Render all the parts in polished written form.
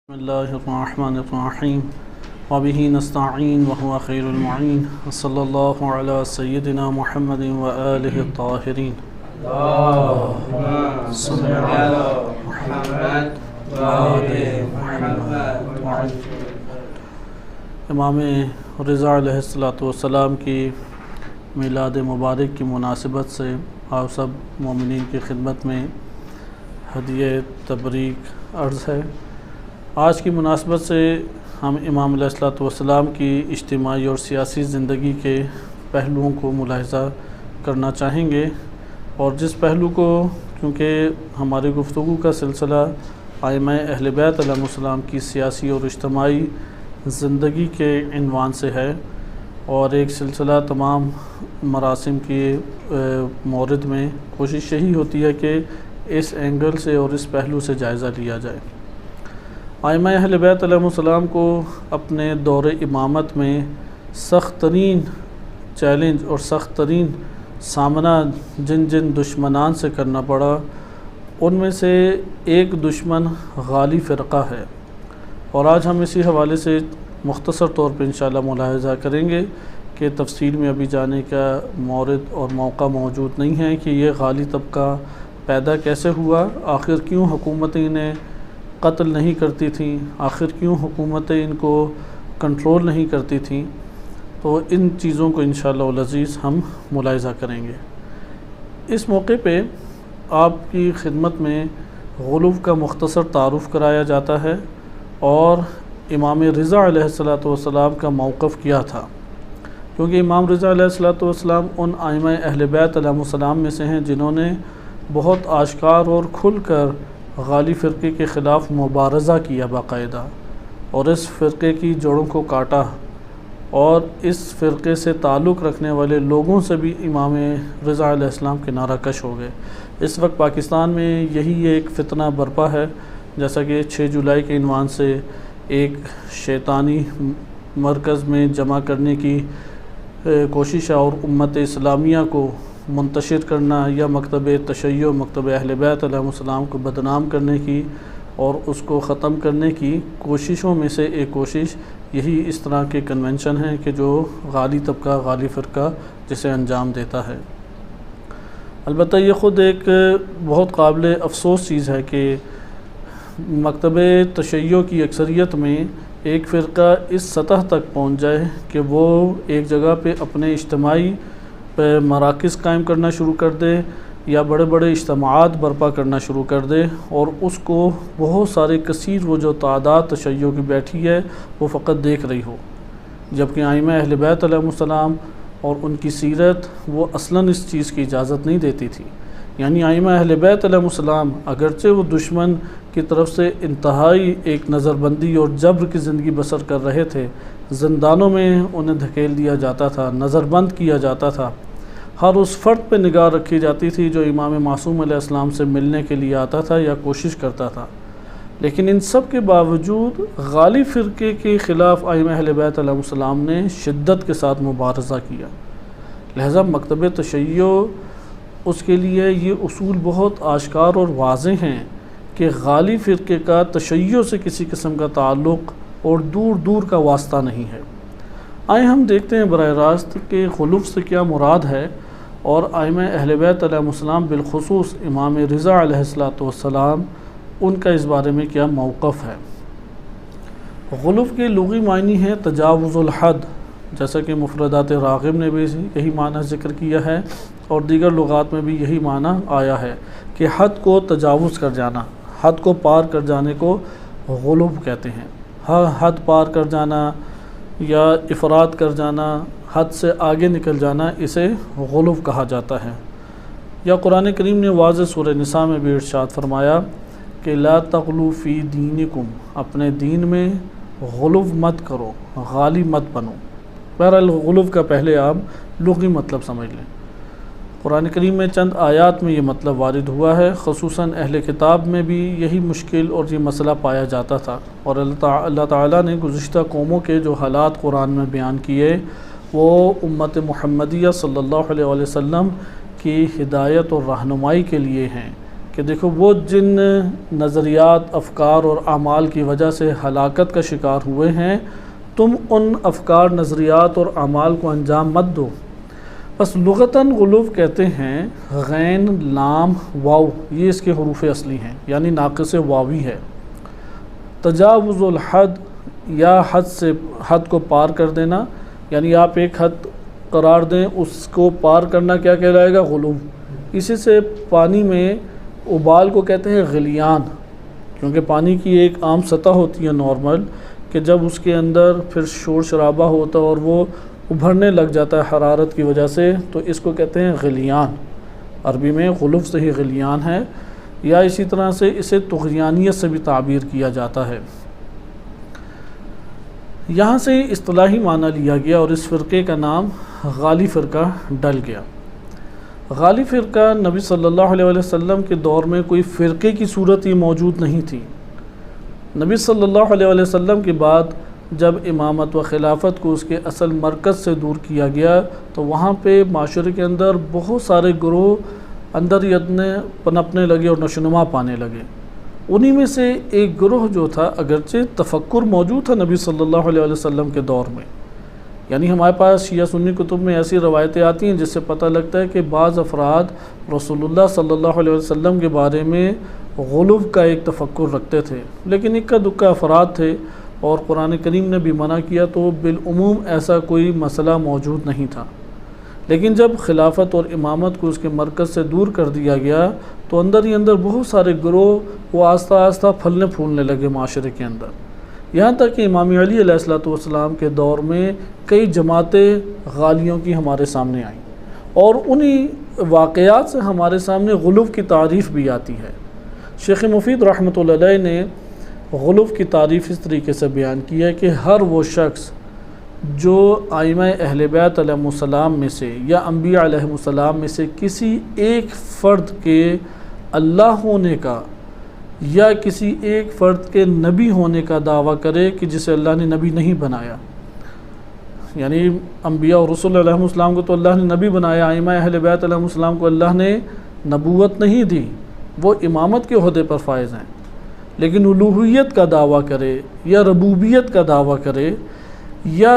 بسم اللہ الرحمن الرحیم وبہ نستعین وهو خیر المعین وصلی اللہ علی سیدنا محمد وآلہ الطاہرین اللہم صلی علی محمد وآلہ محمد. امام رضا علیہ السلام کی میلاد مبارک کی مناسبت سے آپ سب مومنین کی خدمت میں ہدیہ تبریک عرض ہے. آج کی مناسبت سے ہم امام علیہ السلام کی اجتماعی اور سیاسی زندگی کے پہلوؤں کو ملاحظہ کرنا چاہیں گے، اور جس پہلو کو کیونکہ ہماری گفتگو کا سلسلہ ائمہ اہل بیت علیہم السلام کی سیاسی اور اجتماعی زندگی کے عنوان سے ہے، اور ایک سلسلہ تمام مراسم کی مورد میں کوشش یہی ہوتی ہے کہ اس اینگل سے اور اس پہلو سے جائزہ لیا جائے. ائمہ اہل بیت علیہم السلام کو اپنے دور امامت میں سخت ترین چیلنج اور سخت ترین سامنا جن دشمنان سے کرنا پڑا، ان میں سے ایک دشمن غالی فرقہ ہے، اور آج ہم اسی حوالے سے مختصر طور پہ انشاءاللہ ملاحظہ کریں گے کہ تفصیل میں ابھی جانے کا مورد اور موقع موجود نہیں ہے کہ یہ غالی طبقہ پیدا کیسے ہوا، آخر کیوں حکومتیں انہیں قتل نہیں کرتی تھیں، آخر کیوں حکومتیں ان کو کنٹرول نہیں کرتی تھیں. تو ان چیزوں کو انشاءاللہ العزیز ہم ملاحظہ کریں گے. اس موقع پہ آپ کی خدمت میں غلو کا مختصر تعارف کرایا جاتا ہے، اور امام رضا علیہ السلام کا موقف کیا تھا، کیونکہ امام رضا علیہ السلام ان ائمہ اہل بیت علیہم السلام میں سے ہیں جنہوں نے بہت آشکار اور کھل کر غالی فرقے کے خلاف مبارزہ کیا باقاعدہ، اور اس فرقے کی جڑوں کو کاٹا، اور اس فرقے سے تعلق رکھنے والے لوگوں سے بھی امام رضا علیہ السلام کنارہ کش ہو گئے. اس وقت پاکستان میں یہی ایک فتنہ برپا ہے، جیسا کہ 6 جولائی کے عنوان سے ایک شیطانی مرکز میں جمع کرنے کی کوشش ہے، اور امت اسلامیہ کو منتشر کرنا یا مکتب تشیع مکتب اہل بیت علیہ السلام کو بدنام کرنے کی اور اس کو ختم کرنے کی کوششوں میں سے ایک کوشش یہی اس طرح کے کنونشن ہیں کہ جو غالی طبقہ غالی فرقہ جسے انجام دیتا ہے. البتہ یہ خود ایک بہت قابل افسوس چیز ہے کہ مکتب تشیع کی اکثریت میں ایک فرقہ اس سطح تک پہنچ جائے کہ وہ ایک جگہ پہ اپنے اجتماعی مراکز قائم کرنا شروع کر دے یا بڑے بڑے اجتماعات برپا کرنا شروع کر دے، اور اس کو بہت سارے کثیر وہ جو تعداد تشیع کی بیٹھی ہے وہ فقط دیکھ رہی ہو، جبکہ ائمہ اہل بیت علیہم السلام اور ان کی سیرت وہ اصلاً اس چیز کی اجازت نہیں دیتی تھی. یعنی ائمہ اہل بیت علیہم السلام اگرچہ وہ دشمن کی طرف سے انتہائی ایک نظر بندی اور جبر کی زندگی بسر کر رہے تھے، زندانوں میں انہیں دھکیل دیا جاتا تھا، نظر بند کیا جاتا تھا، ہر اس فرد پہ نگاہ رکھی جاتی تھی جو امام معصوم علیہ السلام سے ملنے کے لیے آتا تھا یا کوشش کرتا تھا، لیکن ان سب کے باوجود غالی فرقے کے خلاف ائمہ اہل بیت علیہ السلام نے شدت کے ساتھ مبارزہ کیا. لہذا مکتب تشیع اس کے لیے یہ اصول بہت آشکار اور واضح ہیں کہ غالی فرقے کا تشیع سے کسی قسم کا تعلق اور دور دور کا واسطہ نہیں ہے. آئیں ہم دیکھتے ہیں براہ راست کہ غلو سے کیا مراد ہے، اور ائمہ اہل بیت علیہ السلام بالخصوص امام رضا علیہ السلام ان کا اس بارے میں کیا موقف ہے. غلو کے لغوی معنی ہے تجاوز الحد، جیسا کہ مفردات راغب نے بھی یہی معنی ذکر کیا ہے، اور دیگر لغات میں بھی یہی معنی آیا ہے کہ حد کو تجاوز کر جانا، حد کو پار کر جانے کو غلو کہتے ہیں. حد پار کر جانا یا افراد کر جانا، حد سے آگے نکل جانا، اسے غلو کہا جاتا ہے. یا قرآن کریم نے واضح سورہ نساء میں بھی ارشاد فرمایا کہ لا تغلو فی دینکم، اپنے دین میں غلو مت کرو، غالی مت بنو. بہرحال غلو کا پہلے آپ لغوی مطلب سمجھ لیں. قرآن کریم میں چند آیات میں یہ مطلب وارد ہوا ہے، خصوصاً اہل کتاب میں بھی یہی مشکل اور یہ مسئلہ پایا جاتا تھا، اور اللہ تعالیٰ نے گزشتہ قوموں کے جو حالات قرآن میں بیان کیے وہ امت محمدیہ صلی اللہ علیہ وسلم کی ہدایت اور رہنمائی کے لیے ہیں کہ دیکھو وہ جن نظریات، افکار اور اعمال کی وجہ سے ہلاکت کا شکار ہوئے ہیں، تم ان افکار، نظریات اور اعمال کو انجام مت دو۔ بس لغتاً غلو کہتے ہیں غین، لام، واو، یہ اس کے حروف اصلی ہیں، یعنی ناقص واوی ہے۔ تجاوز الحد یا حد کو پار کر دینا، یعنی آپ ایک حد قرار دیں، اس کو پار کرنا کیا کہلائے گا؟ غلو۔ اسی سے پانی میں ابال کو کہتے ہیں غلیان، کیونکہ پانی کی ایک عام سطح ہوتی ہے نارمل، کہ جب اس کے اندر پھر شور شرابہ ہوتا ہے اور وہ ابھرنے لگ جاتا ہے حرارت کی وجہ سے، تو اس کو کہتے ہیں غلیان۔ عربی میں غلف سے ہی غلیان ہے، یا اسی طرح سے اسے طغیانیت سے بھی تعبیر کیا جاتا ہے۔ یہاں سے اصطلاحی معنی لیا گیا اور اس فرقے کا نام غالی فرقہ ڈل گیا۔ غالی فرقہ نبی صلی اللہ علیہ وسلم کے دور میں کوئی فرقے کی صورت ہی موجود نہیں تھی۔ نبی صلی اللہ علیہ وسلم کے بعد جب امامت و خلافت کو اس کے اصل مرکز سے دور کیا گیا تو وہاں پہ معاشرے کے اندر بہت سارے گروہ اندر پنپنے لگے اور نشوونما پانے لگے۔ انہی میں سے ایک گروہ جو تھا، اگرچہ تفکر موجود تھا نبی صلی اللہ علیہ وسلم کے دور میں، یعنی ہمارے پاس شیعہ سنی کتب میں ایسی روایتیں آتی ہیں جس سے پتہ لگتا ہے کہ بعض افراد رسول اللہ صلی اللہ علیہ وسلم کے بارے میں غلو کا ایک تفکر رکھتے تھے، لیکن اکا دکا افراد تھے اور قرآن کریم نے بھی منع کیا، تو بالعموم ایسا کوئی مسئلہ موجود نہیں تھا۔ لیکن جب خلافت اور امامت کو اس کے مرکز سے دور کر دیا گیا تو اندر ہی اندر بہت سارے گروہ وہ آہستہ آہستہ پھلنے پھولنے لگے معاشرے کے اندر، یہاں تک کہ امام علی علیہ السلام کے دور میں کئی جماعتیں غالیوں کی ہمارے سامنے آئیں، اور انہی واقعات سے ہمارے سامنے غلو کی تعریف بھی آتی ہے۔ شیخ مفید رحمۃ اللہ علیہ نے غلو کی تعریف اس طریقے سے بیان کی ہے کہ ہر وہ شخص جو ائمہ اہل بیت علیہ السلام میں سے یا انبیاء علیہ السلام میں سے کسی ایک فرد کے اللہ ہونے کا یا کسی ایک فرد کے نبی ہونے کا دعویٰ کرے کہ جسے اللہ نے نبی نہیں بنایا، یعنی انبیاء اور رسول علیہ السلام کو تو اللہ نے نبی بنایا، ائمہ اہل بیت علیہ السلام کو اللہ نے نبوت نہیں دی، وہ امامت کے عہدے پر فائز ہیں، لیکن الوہیت کا دعویٰ کرے یا ربوبیت کا دعویٰ کرے یا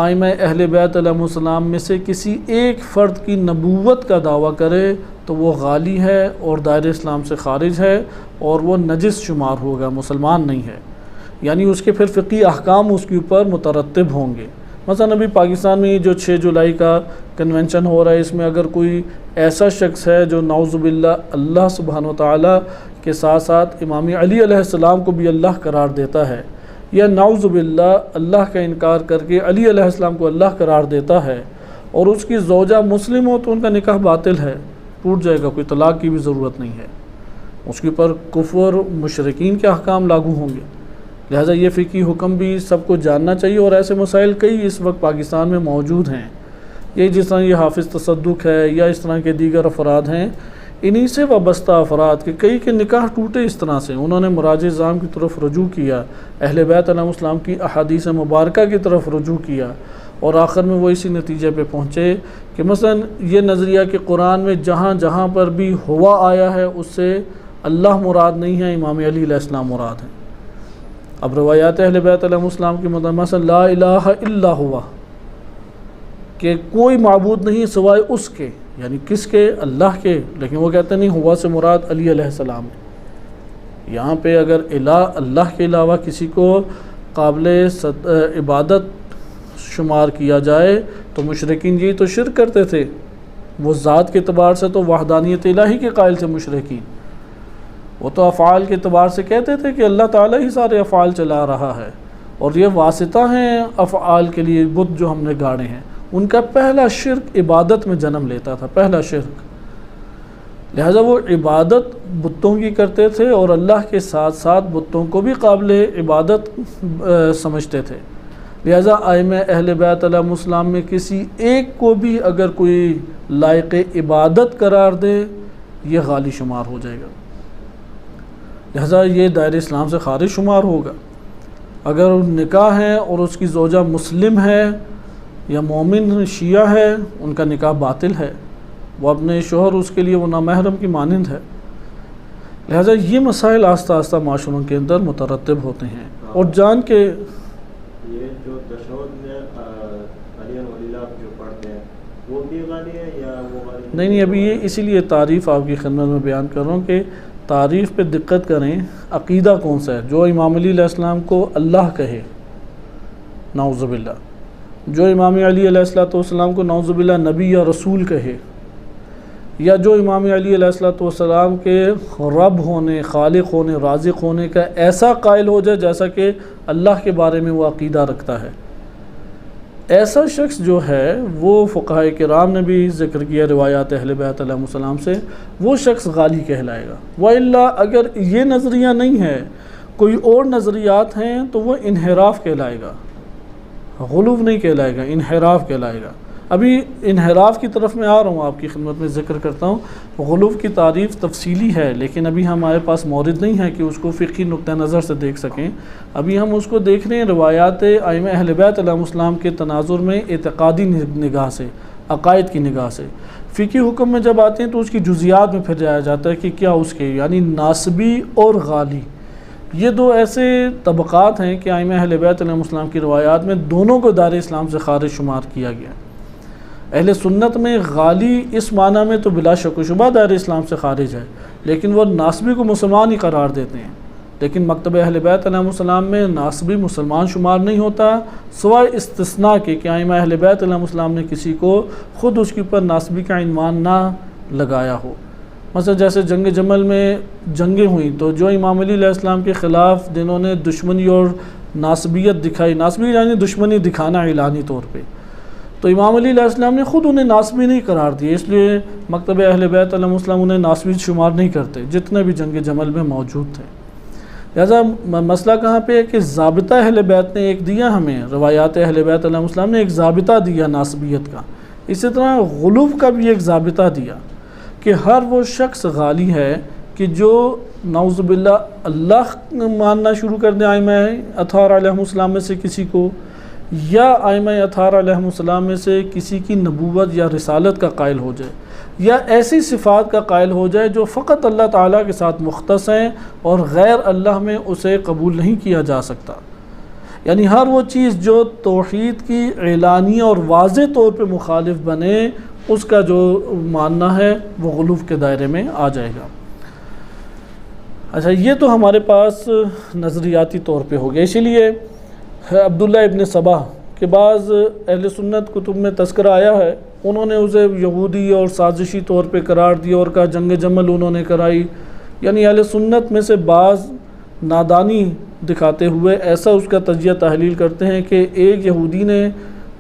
ائمہ اہل بیت علیہ السلام میں سے کسی ایک فرد کی نبوت کا دعویٰ کرے تو وہ غالی ہے اور دائرہ اسلام سے خارج ہے اور وہ نجس شمار ہوگا، مسلمان نہیں ہے، یعنی اس کے پھر فقہی احکام اس کے اوپر مترتب ہوں گے۔ مثلا ابھی پاکستان میں جو 6 جولائی کا کنونشن ہو رہا ہے، اس میں اگر کوئی ایسا شخص ہے جو نعوذ باللہ اللہ سبحانہ وتعالی کے ساتھ ساتھ امام علی علیہ السلام کو بھی اللہ قرار دیتا ہے، یا نعوذ باللہ اللہ کا انکار کر کے علی علیہ السلام کو اللہ قرار دیتا ہے اور اس کی زوجہ مسلم ہو تو ان کا نکاح باطل ہے، ٹوٹ جائے گا، کوئی طلاق کی بھی ضرورت نہیں ہے، اس کے اوپر کفر مشرکین کے احکام لاگو ہوں گے۔ لہٰذا یہ فقہی حکم بھی سب کو جاننا چاہیے، اور ایسے مسائل کئی اس وقت پاکستان میں موجود ہیں، یہ جس طرح یہ حافظ تصدق ہے یا اس طرح کے دیگر افراد ہیں، انہی سے وابستہ افراد کے کئی کے نکاح ٹوٹے اس طرح سے، انہوں نے مراجع اعظام کی طرف رجوع کیا، اہل بیت علیہ السلام کی احادیث مبارکہ کی طرف رجوع کیا، اور آخر میں وہ اسی نتیجے پہ پہنچے کہ مثلا یہ نظریہ کہ قرآن میں جہاں جہاں پر بھی ہوا آیا ہے اس سے اللہ مراد نہیں ہے، امام علی علیہ السلام مراد ہیں۔ اب روایات اہل بیت علیہ السلام کی مثلا لا الہ الا ہوا، کہ کوئی معبود نہیں سوائے اس کے، یعنی کس کے؟ اللہ کے، لیکن وہ کہتے نہیں ہوا سے مراد علی علیہ السلام ہے۔ یہاں پہ اگر اللہ کے علاوہ کسی کو قابل عبادت شمار کیا جائے تو مشرکین یہ تو شرک کرتے تھے، وہ ذات کے اعتبار سے تو وحدانیت الہی کے قائل تھے مشرکین، وہ تو افعال کے اعتبار سے کہتے تھے کہ اللہ تعالیٰ ہی سارے افعال چلا رہا ہے اور یہ واسطہ ہیں افعال کے لیے بت جو ہم نے گاڑے ہیں۔ ان کا پہلا شرک عبادت میں جنم لیتا تھا، پہلا شرک، لہذا وہ عبادت بتوں کی کرتے تھے اور اللہ کے ساتھ ساتھ بتوں کو بھی قابل عبادت سمجھتے تھے۔ لہذا ائمہ اہل بیت علیہ السلام میں کسی ایک کو بھی اگر کوئی لائق عبادت قرار دے یہ غالی شمار ہو جائے گا، لہذا یہ دائرہ اسلام سے خارج شمار ہوگا۔ اگر نکاح ہے اور اس کی زوجہ مسلم ہے یا مومن شیعہ ہے، ان کا نکاح باطل ہے، وہ اپنے شوہر اس کے لیے وہ نامحرم کی مانند ہے۔ لہٰذا یہ مسائل آہستہ آہستہ معاشروں کے اندر مترتب ہوتے ہیں. اور جان کے یہ جو تشہد میں علی ولی اللہ جو پڑھتے ہیں وہ بھی غالی ہے یا وہ غالی نہیں ابھی یہ اسی لیے تعریف آپ کی خدمت میں بیان کر رہا ہوں کہ تعریف پہ دقت کریں. عقیدہ کون سا ہے؟ جو امام علی علیہ السلام کو اللہ کہے نعوذ باللہ، جو امام علی علیہ السلام کو نعوذ باللہ نبی یا رسول کہے، یا جو امام علی علیہ السلام کے رب ہونے، خالق ہونے، رازق ہونے کا ایسا قائل ہو جائے جیسا کہ اللہ کے بارے میں وہ عقیدہ رکھتا ہے، ایسا شخص جو ہے وہ فقہائے کرام نے بھی ذکر کیا روایات اہل بیت علیہ السلام سے، وہ شخص غالی کہلائے گا. وَإِلَّا اگر یہ نظریہ نہیں ہے، کوئی اور نظریات ہیں تو وہ انحراف کہلائے گا، غلو نہیں کہلائے گا، انحراف کہلائے گا. ابھی انحراف کی طرف میں آ رہا ہوں، آپ کی خدمت میں ذکر کرتا ہوں. غلو کی تعریف تفصیلی ہے لیکن ابھی ہمارے پاس مورد نہیں ہے کہ اس کو فقہی نقطہ نظر سے دیکھ سکیں. ابھی ہم اس کو دیکھ رہے ہیں روایات ائمہ اہل بیت علیہ السلام کے تناظر میں اعتقادی نگاہ سے، عقائد کی نگاہ سے. فقہی حکم میں جب آتے ہیں تو اس کی جزیات میں پھر جایا جاتا ہے کہ کیا اس کے یعنی ناسبی اور غالی، یہ دو ایسے طبقات ہیں کہ ائمہ اہل بیت علیہ السلام کی روایات میں دونوں کو دار اسلام سے خارج شمار کیا گیا. اہل سنت میں غالی اس معنی میں تو بلا شک و شبہ دار اسلام سے خارج ہے، لیکن وہ ناسبی کو مسلمان ہی قرار دیتے ہیں. لیکن مکتب اہل بیت علیہ السلام میں ناسبی مسلمان شمار نہیں ہوتا، سوائے استثناء کے کہ ائمہ اہل بیت علیہ السلام نے کسی کو خود اس کے اوپر ناسبی کا عنوان نہ لگایا ہو. مثلا جیسے جنگ جمل میں جنگیں ہوئیں تو جو امام علی علیہ السلام کے خلاف جنہوں نے دشمنی اور ناسبیت دکھائی، ناسبی یعنی دشمنی دکھانا اعلانی طور پہ، تو امام علی علیہ السلام نے خود انہیں ناسبی نہیں قرار دیے، اس لیے مکتب اہل بیت علیہ السلام انہیں ناسبی شمار نہیں کرتے جتنے بھی جنگ جمل میں موجود تھے. لہذا مسئلہ کہاں پہ ہے کہ ضابطہ اہل بیت نے ایک دیا ہمیں، روایات اہل بیت علیہ السلام نے ایک ضابطہ دیا ناسبیت کا، اسی طرح غلو کا بھی ایک ضابطہ دیا کہ ہر وہ شخص غالی ہے کہ جو نعوذ باللہ اللہ ماننا شروع کر دیں ائمہ اطہار علیہ السلام میں سے کسی کو، یا ائمہ اطہار علیہ السلام میں سے کسی کی نبوت یا رسالت کا قائل ہو جائے، یا ایسی صفات کا قائل ہو جائے جو فقط اللہ تعالیٰ کے ساتھ مختص ہیں اور غیر اللہ میں اسے قبول نہیں کیا جا سکتا. یعنی ہر وہ چیز جو توحید کی اعلانیہ اور واضح طور پہ مخالف بنے، اس کا جو ماننا ہے وہ غلو کے دائرے میں آ جائے گا. اچھا، یہ تو ہمارے پاس نظریاتی طور پہ ہو گیا. اسی لیے عبداللہ ابن سبا کے بعض اہل سنت کتب میں تذکرہ آیا ہے، انہوں نے اسے یہودی اور سازشی طور پہ قرار دیا اور کہا جنگ جمل انہوں نے کرائی. یعنی اہل سنت میں سے بعض نادانی دکھاتے ہوئے ایسا اس کا تجزیہ تحلیل کرتے ہیں کہ ایک یہودی نے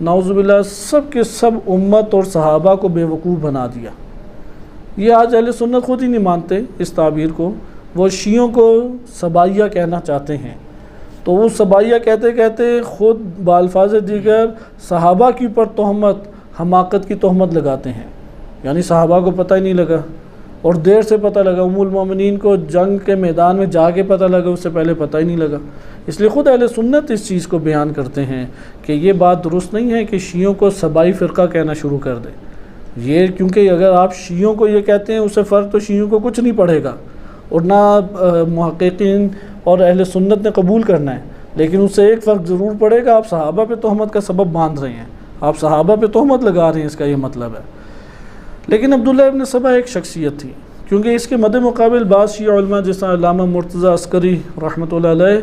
نعوذ باللہ سب کے سب امت اور صحابہ کو بے وقوف بنا دیا. یہ آج اہل سنت خود ہی نہیں مانتے اس تعبیر کو، وہ شیعوں کو سبائیہ کہنا چاہتے ہیں، تو وہ سبائیہ کہتے کہتے خود بالفاظ دیگر صحابہ کی پر تہمت، حماقت کی تہمت لگاتے ہیں. یعنی صحابہ کو پتہ ہی نہیں لگا اور دیر سے پتہ لگا، ام المومنین کو جنگ کے میدان میں جا کے پتہ لگا، اس سے پہلے پتہ ہی نہیں لگا. اس لیے خود اہل سنت اس چیز کو بیان کرتے ہیں کہ یہ بات درست نہیں ہے کہ شیعوں کو سبائی فرقہ کہنا شروع کر دے. یہ کیونکہ اگر آپ شیعوں کو یہ کہتے ہیں اس سے فرق تو شیعوں کو کچھ نہیں پڑے گا اور نہ محققین اور اہل سنت نے قبول کرنا ہے، لیکن اس سے ایک فرق ضرور پڑے گا، آپ صحابہ پہ تہمت کا سبب باندھ رہے ہیں، آپ صحابہ پہ تہمت لگا رہے ہیں، اس کا یہ مطلب ہے. لیکن عبداللہ ابن سبا ایک شخصیت تھی، کیونکہ اس کے مد مقابل بعض شیعہ علماء جیسا علامہ مرتضیٰ عسکری رحمۃ اللہ علیہ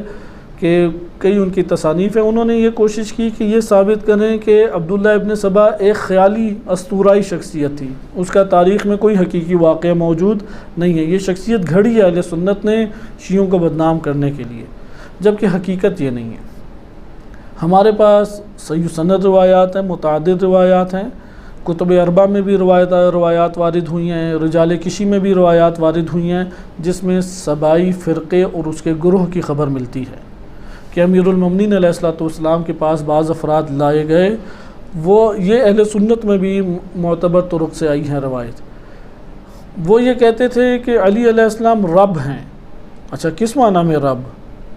کہ کئی ان کی تصانیف ہیں، انہوں نے یہ کوشش کی کہ یہ ثابت کریں کہ عبداللہ ابن سبا ایک خیالی اسطورائی شخصیت تھی، اس کا تاریخ میں کوئی حقیقی واقعہ موجود نہیں ہے، یہ شخصیت گھڑی ہے اہل سنت نے شیعوں کو بدنام کرنے کے لیے، جبکہ حقیقت یہ نہیں ہے. ہمارے پاس صحیح سند روایات ہیں، متعدد روایات ہیں، کتب اربع میں بھی روایات وارد ہوئی ہیں، رجال کشی میں بھی روایات وارد ہوئی ہیں، جس میں سبائی فرقے اور اس کے گروہ کی خبر ملتی ہے کہ امیر المومنین علیہ السلام کے پاس بعض افراد لائے گئے. وہ یہ اہل سنت میں بھی معتبر طرق سے آئی ہیں روایت. وہ یہ کہتے تھے کہ علی علیہ السلام رب ہیں. اچھا، کس معنی میں رب؟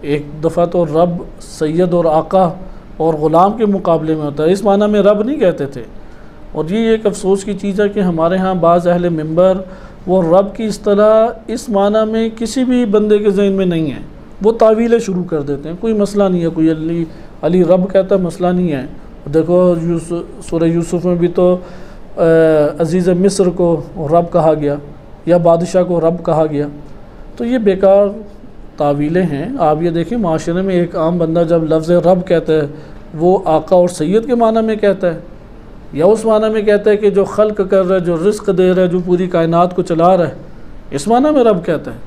ایک دفعہ تو رب سید اور آقا اور غلام کے مقابلے میں ہوتا ہے، اس معنی میں رب نہیں کہتے تھے. اور یہ ایک افسوس کی چیز ہے کہ ہمارے ہاں بعض اہل منبر وہ رب کی اصطلاح اس معنی میں کسی بھی بندے کے ذہن میں نہیں ہے، وہ تعویلیں شروع کر دیتے ہیں۔ کوئی مسئلہ نہیں ہے، کوئی علی رب کہتا ہے، مسئلہ نہیں ہے۔ دیکھو سورہ یوسف میں بھی تو عزیز مصر کو رب کہا گیا یا بادشاہ کو رب کہا گیا، تو یہ بیکار تعویلیں ہیں۔ آپ یہ دیکھیں معاشرے میں ایک عام بندہ جب لفظ رب کہتا ہے وہ آقا اور سید کے معنی میں کہتا ہے یا اس معنی میں کہتا ہے کہ جو خلق کر رہا ہے، جو رزق دے رہا ہے، جو پوری کائنات کو چلا رہا ہے، اس معنی میں رب کہتا ہے۔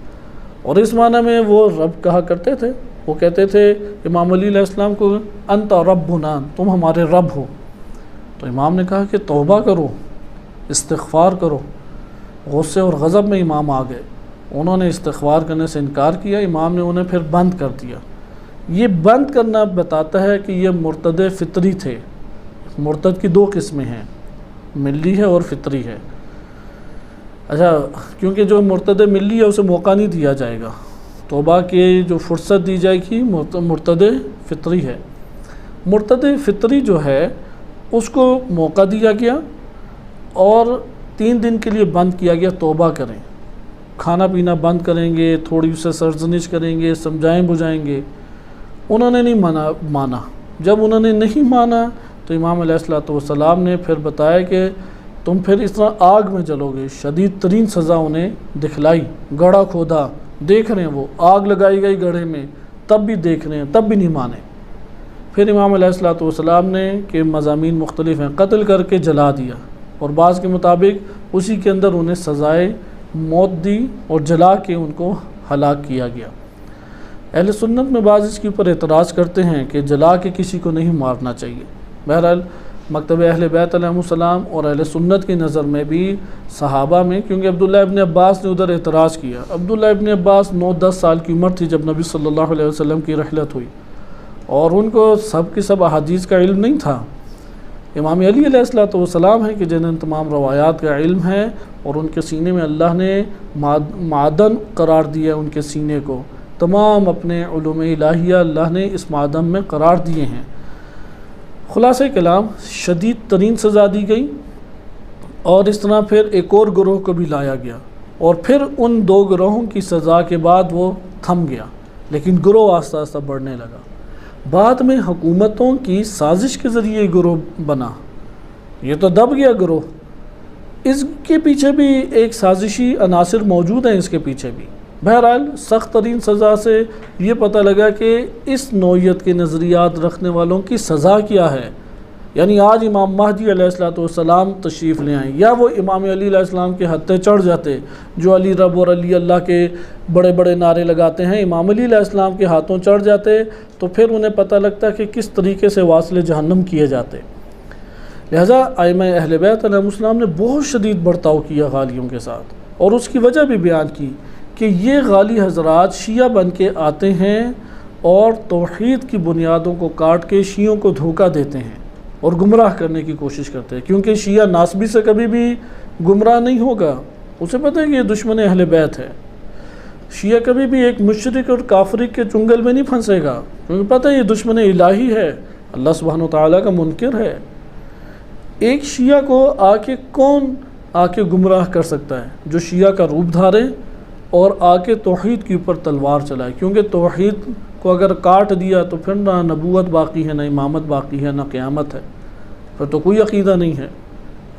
اور اس معنی میں وہ رب کہا کرتے تھے، وہ کہتے تھے امام علی علیہ السلام کو انت ربنا، تم ہمارے رب ہو۔ تو امام نے کہا کہ توبہ کرو، استغفار کرو۔ غصے اور غضب میں امام آ گئے، انہوں نے استغفار کرنے سے انکار کیا، امام نے انہیں پھر بند کر دیا۔ یہ بند کرنا بتاتا ہے کہ یہ مرتد فطری تھے۔ مرتد کی دو قسمیں ہیں، ملی ہے اور فطری ہے۔ اچھا، کیونکہ جو مرتد ملی ہے اسے موقع نہیں دیا جائے گا، توبہ کے جو فرصت دی جائے گی مرتد فطری ہے۔ مرتد فطری جو ہے اس کو موقع دیا گیا اور 3 دن کے لیے بند کیا گیا، توبہ کریں، کھانا پینا بند کریں گے، تھوڑی سے سرزنش کریں گے، سمجھائیں بجھائیں گے۔ انہوں نے نہیں مانا۔ جب انہوں نے نہیں مانا تو امام علیہ السلام نے پھر بتایا کہ تم پھر اس طرح آگ میں جلو گے۔ شدید ترین سزا انہیں دکھلائی، گڑھا کھودا، دیکھ رہے ہیں وہ آگ لگائی گئی گڑھے میں، تب بھی دیکھ رہے ہیں، تب بھی نہیں مانے۔ پھر امام علیہ السلام نے کہ مضامین مختلف ہیں، قتل کر کے جلا دیا، اور بعض کے مطابق اسی کے اندر انہیں سزائے موت دی اور جلا کے ان کو ہلاک کیا گیا۔ اہل سنت میں بعض اس کے اوپر اعتراض کرتے ہیں کہ جلا کے کسی کو نہیں مارنا چاہیے۔ بہرحال مکتب اہل بیت علیہ السلام اور اہل سنت کی نظر میں بھی صحابہ میں، کیونکہ عبداللہ ابن عباس نے ادھر اعتراض کیا۔ عبداللہ ابن عباس 9-10 سال کی عمر تھی جب نبی صلی اللہ علیہ وسلم کی رحلت ہوئی، اور ان کو سب کی سب احادیث کا علم نہیں تھا۔ امام علی علیہ السلام ہیں کہ جنہیں تمام روایات کا علم ہے، اور ان کے سینے میں اللہ نے معدن قرار دیا، ان کے سینے کو تمام اپنے علوم الہیہ اللہ نے اس معدن میں قرار دیے ہیں۔ خلاصہ کلام، شدید ترین سزا دی گئی، اور اس طرح پھر ایک اور گروہ کو بھی لایا گیا، اور پھر ان 2 گروہوں کی سزا کے بعد وہ تھم گیا، لیکن گروہ آہستہ آہستہ بڑھنے لگا۔ بعد میں حکومتوں کی سازش کے ذریعے گروہ بنا، یہ تو دب گیا گروہ۔ اس کے پیچھے بھی ایک سازشی عناصر موجود ہیں، اس کے پیچھے بھی۔ بہرحال سخت ترین سزا سے یہ پتہ لگا کہ اس نوعیت کے نظریات رکھنے والوں کی سزا کیا ہے۔ یعنی آج امام مہدی علیہ السلام تشریف لے آئیں، یا وہ امام علی علیہ السلام کے ہتھے چڑھ جاتے، جو علی رب اور علی اللہ کے بڑے بڑے نعرے لگاتے ہیں، امام علی علیہ السلام کے ہاتھوں چڑھ جاتے، تو پھر انہیں پتہ لگتا کہ کس طریقے سے واصل جہنم کیے جاتے۔ لہٰذا ائمہ اہل بیت علیہ السلام نے بہت شدید برتاؤ کیا غالیوں کے ساتھ، اور اس کی وجہ بھی بیان کی کہ یہ غالی حضرات شیعہ بن کے آتے ہیں اور توحید کی بنیادوں کو کاٹ کے شیعوں کو دھوکہ دیتے ہیں اور گمراہ کرنے کی کوشش کرتے ہیں، کیونکہ شیعہ ناسبی سے کبھی بھی گمراہ نہیں ہوگا، اسے پتہ ہے کہ یہ دشمن اہل بیت ہے۔ شیعہ کبھی بھی ایک مشرک اور کافر کے چنگل میں نہیں پھنسے گا، کیونکہ پتہ ہے یہ دشمن الہی ہے، اللہ سبحانہ وتعالیٰ کا منکر ہے۔ ایک شیعہ کو کون آ کے گمراہ کر سکتا ہے؟ جو شیعہ کا روپ دھارے اور آ کے توحید کے اوپر تلوار چلائے، کیونکہ توحید کو اگر کاٹ دیا تو پھر نہ نبوت باقی ہے، نہ امامت باقی ہے، نہ قیامت ہے، پھر تو کوئی عقیدہ نہیں ہے۔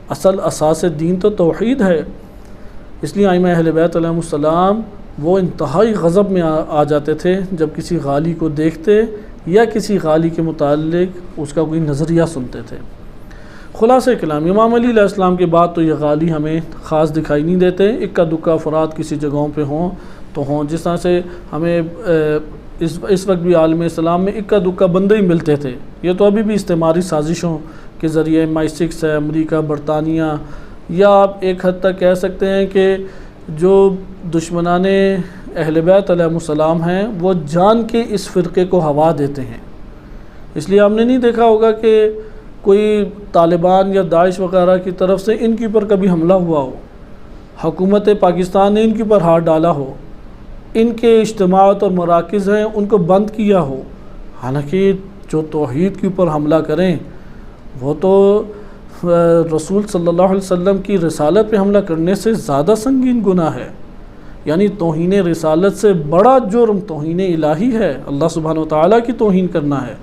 اصل اساس دین تو توحید ہے۔ اس لیے ائمہ اہل بیت علیہ السلام وہ انتہائی غضب میں آ جاتے تھے جب کسی غالی کو دیکھتے یا کسی غالی کے متعلق اس کا کوئی نظریہ سنتے تھے۔ خلاصہ کلام، امام علی علیہ السلام کے بعد تو یہ غالی ہمیں خاص دکھائی نہیں دیتے، اکا دکا افراد کسی جگہوں پہ ہوں تو ہوں، جس طرح سے ہمیں اس وقت بھی عالم اسلام میں اکا دکا بندے ہی ملتے تھے۔ یہ تو ابھی بھی استعماری سازشوں کے ذریعے MI6 ہے، امریکہ، برطانیہ، یا آپ ایک حد تک کہہ سکتے ہیں کہ جو دشمنان اہل بیت علیہ السلام ہیں وہ جان کے اس فرقے کو ہوا دیتے ہیں۔ اس لیے ہم نے نہیں دیکھا ہوگا کہ کوئی طالبان یا داعش وغیرہ کی طرف سے ان کے اوپر کبھی حملہ ہوا ہو، حکومت پاکستان نے ان کے اوپر ہاتھ ڈالا ہو، ان کے اجتماعات اور مراکز ہیں ان کو بند کیا ہو۔ حالانکہ جو توحید کے اوپر حملہ کریں وہ تو رسول صلی اللہ علیہ وسلم کی رسالت پہ حملہ کرنے سے زیادہ سنگین گناہ ہے. یعنی توہین رسالت سے بڑا جرم توہین الہی ہے، اللہ سبحانہ وتعالیٰ کی توہین کرنا ہے،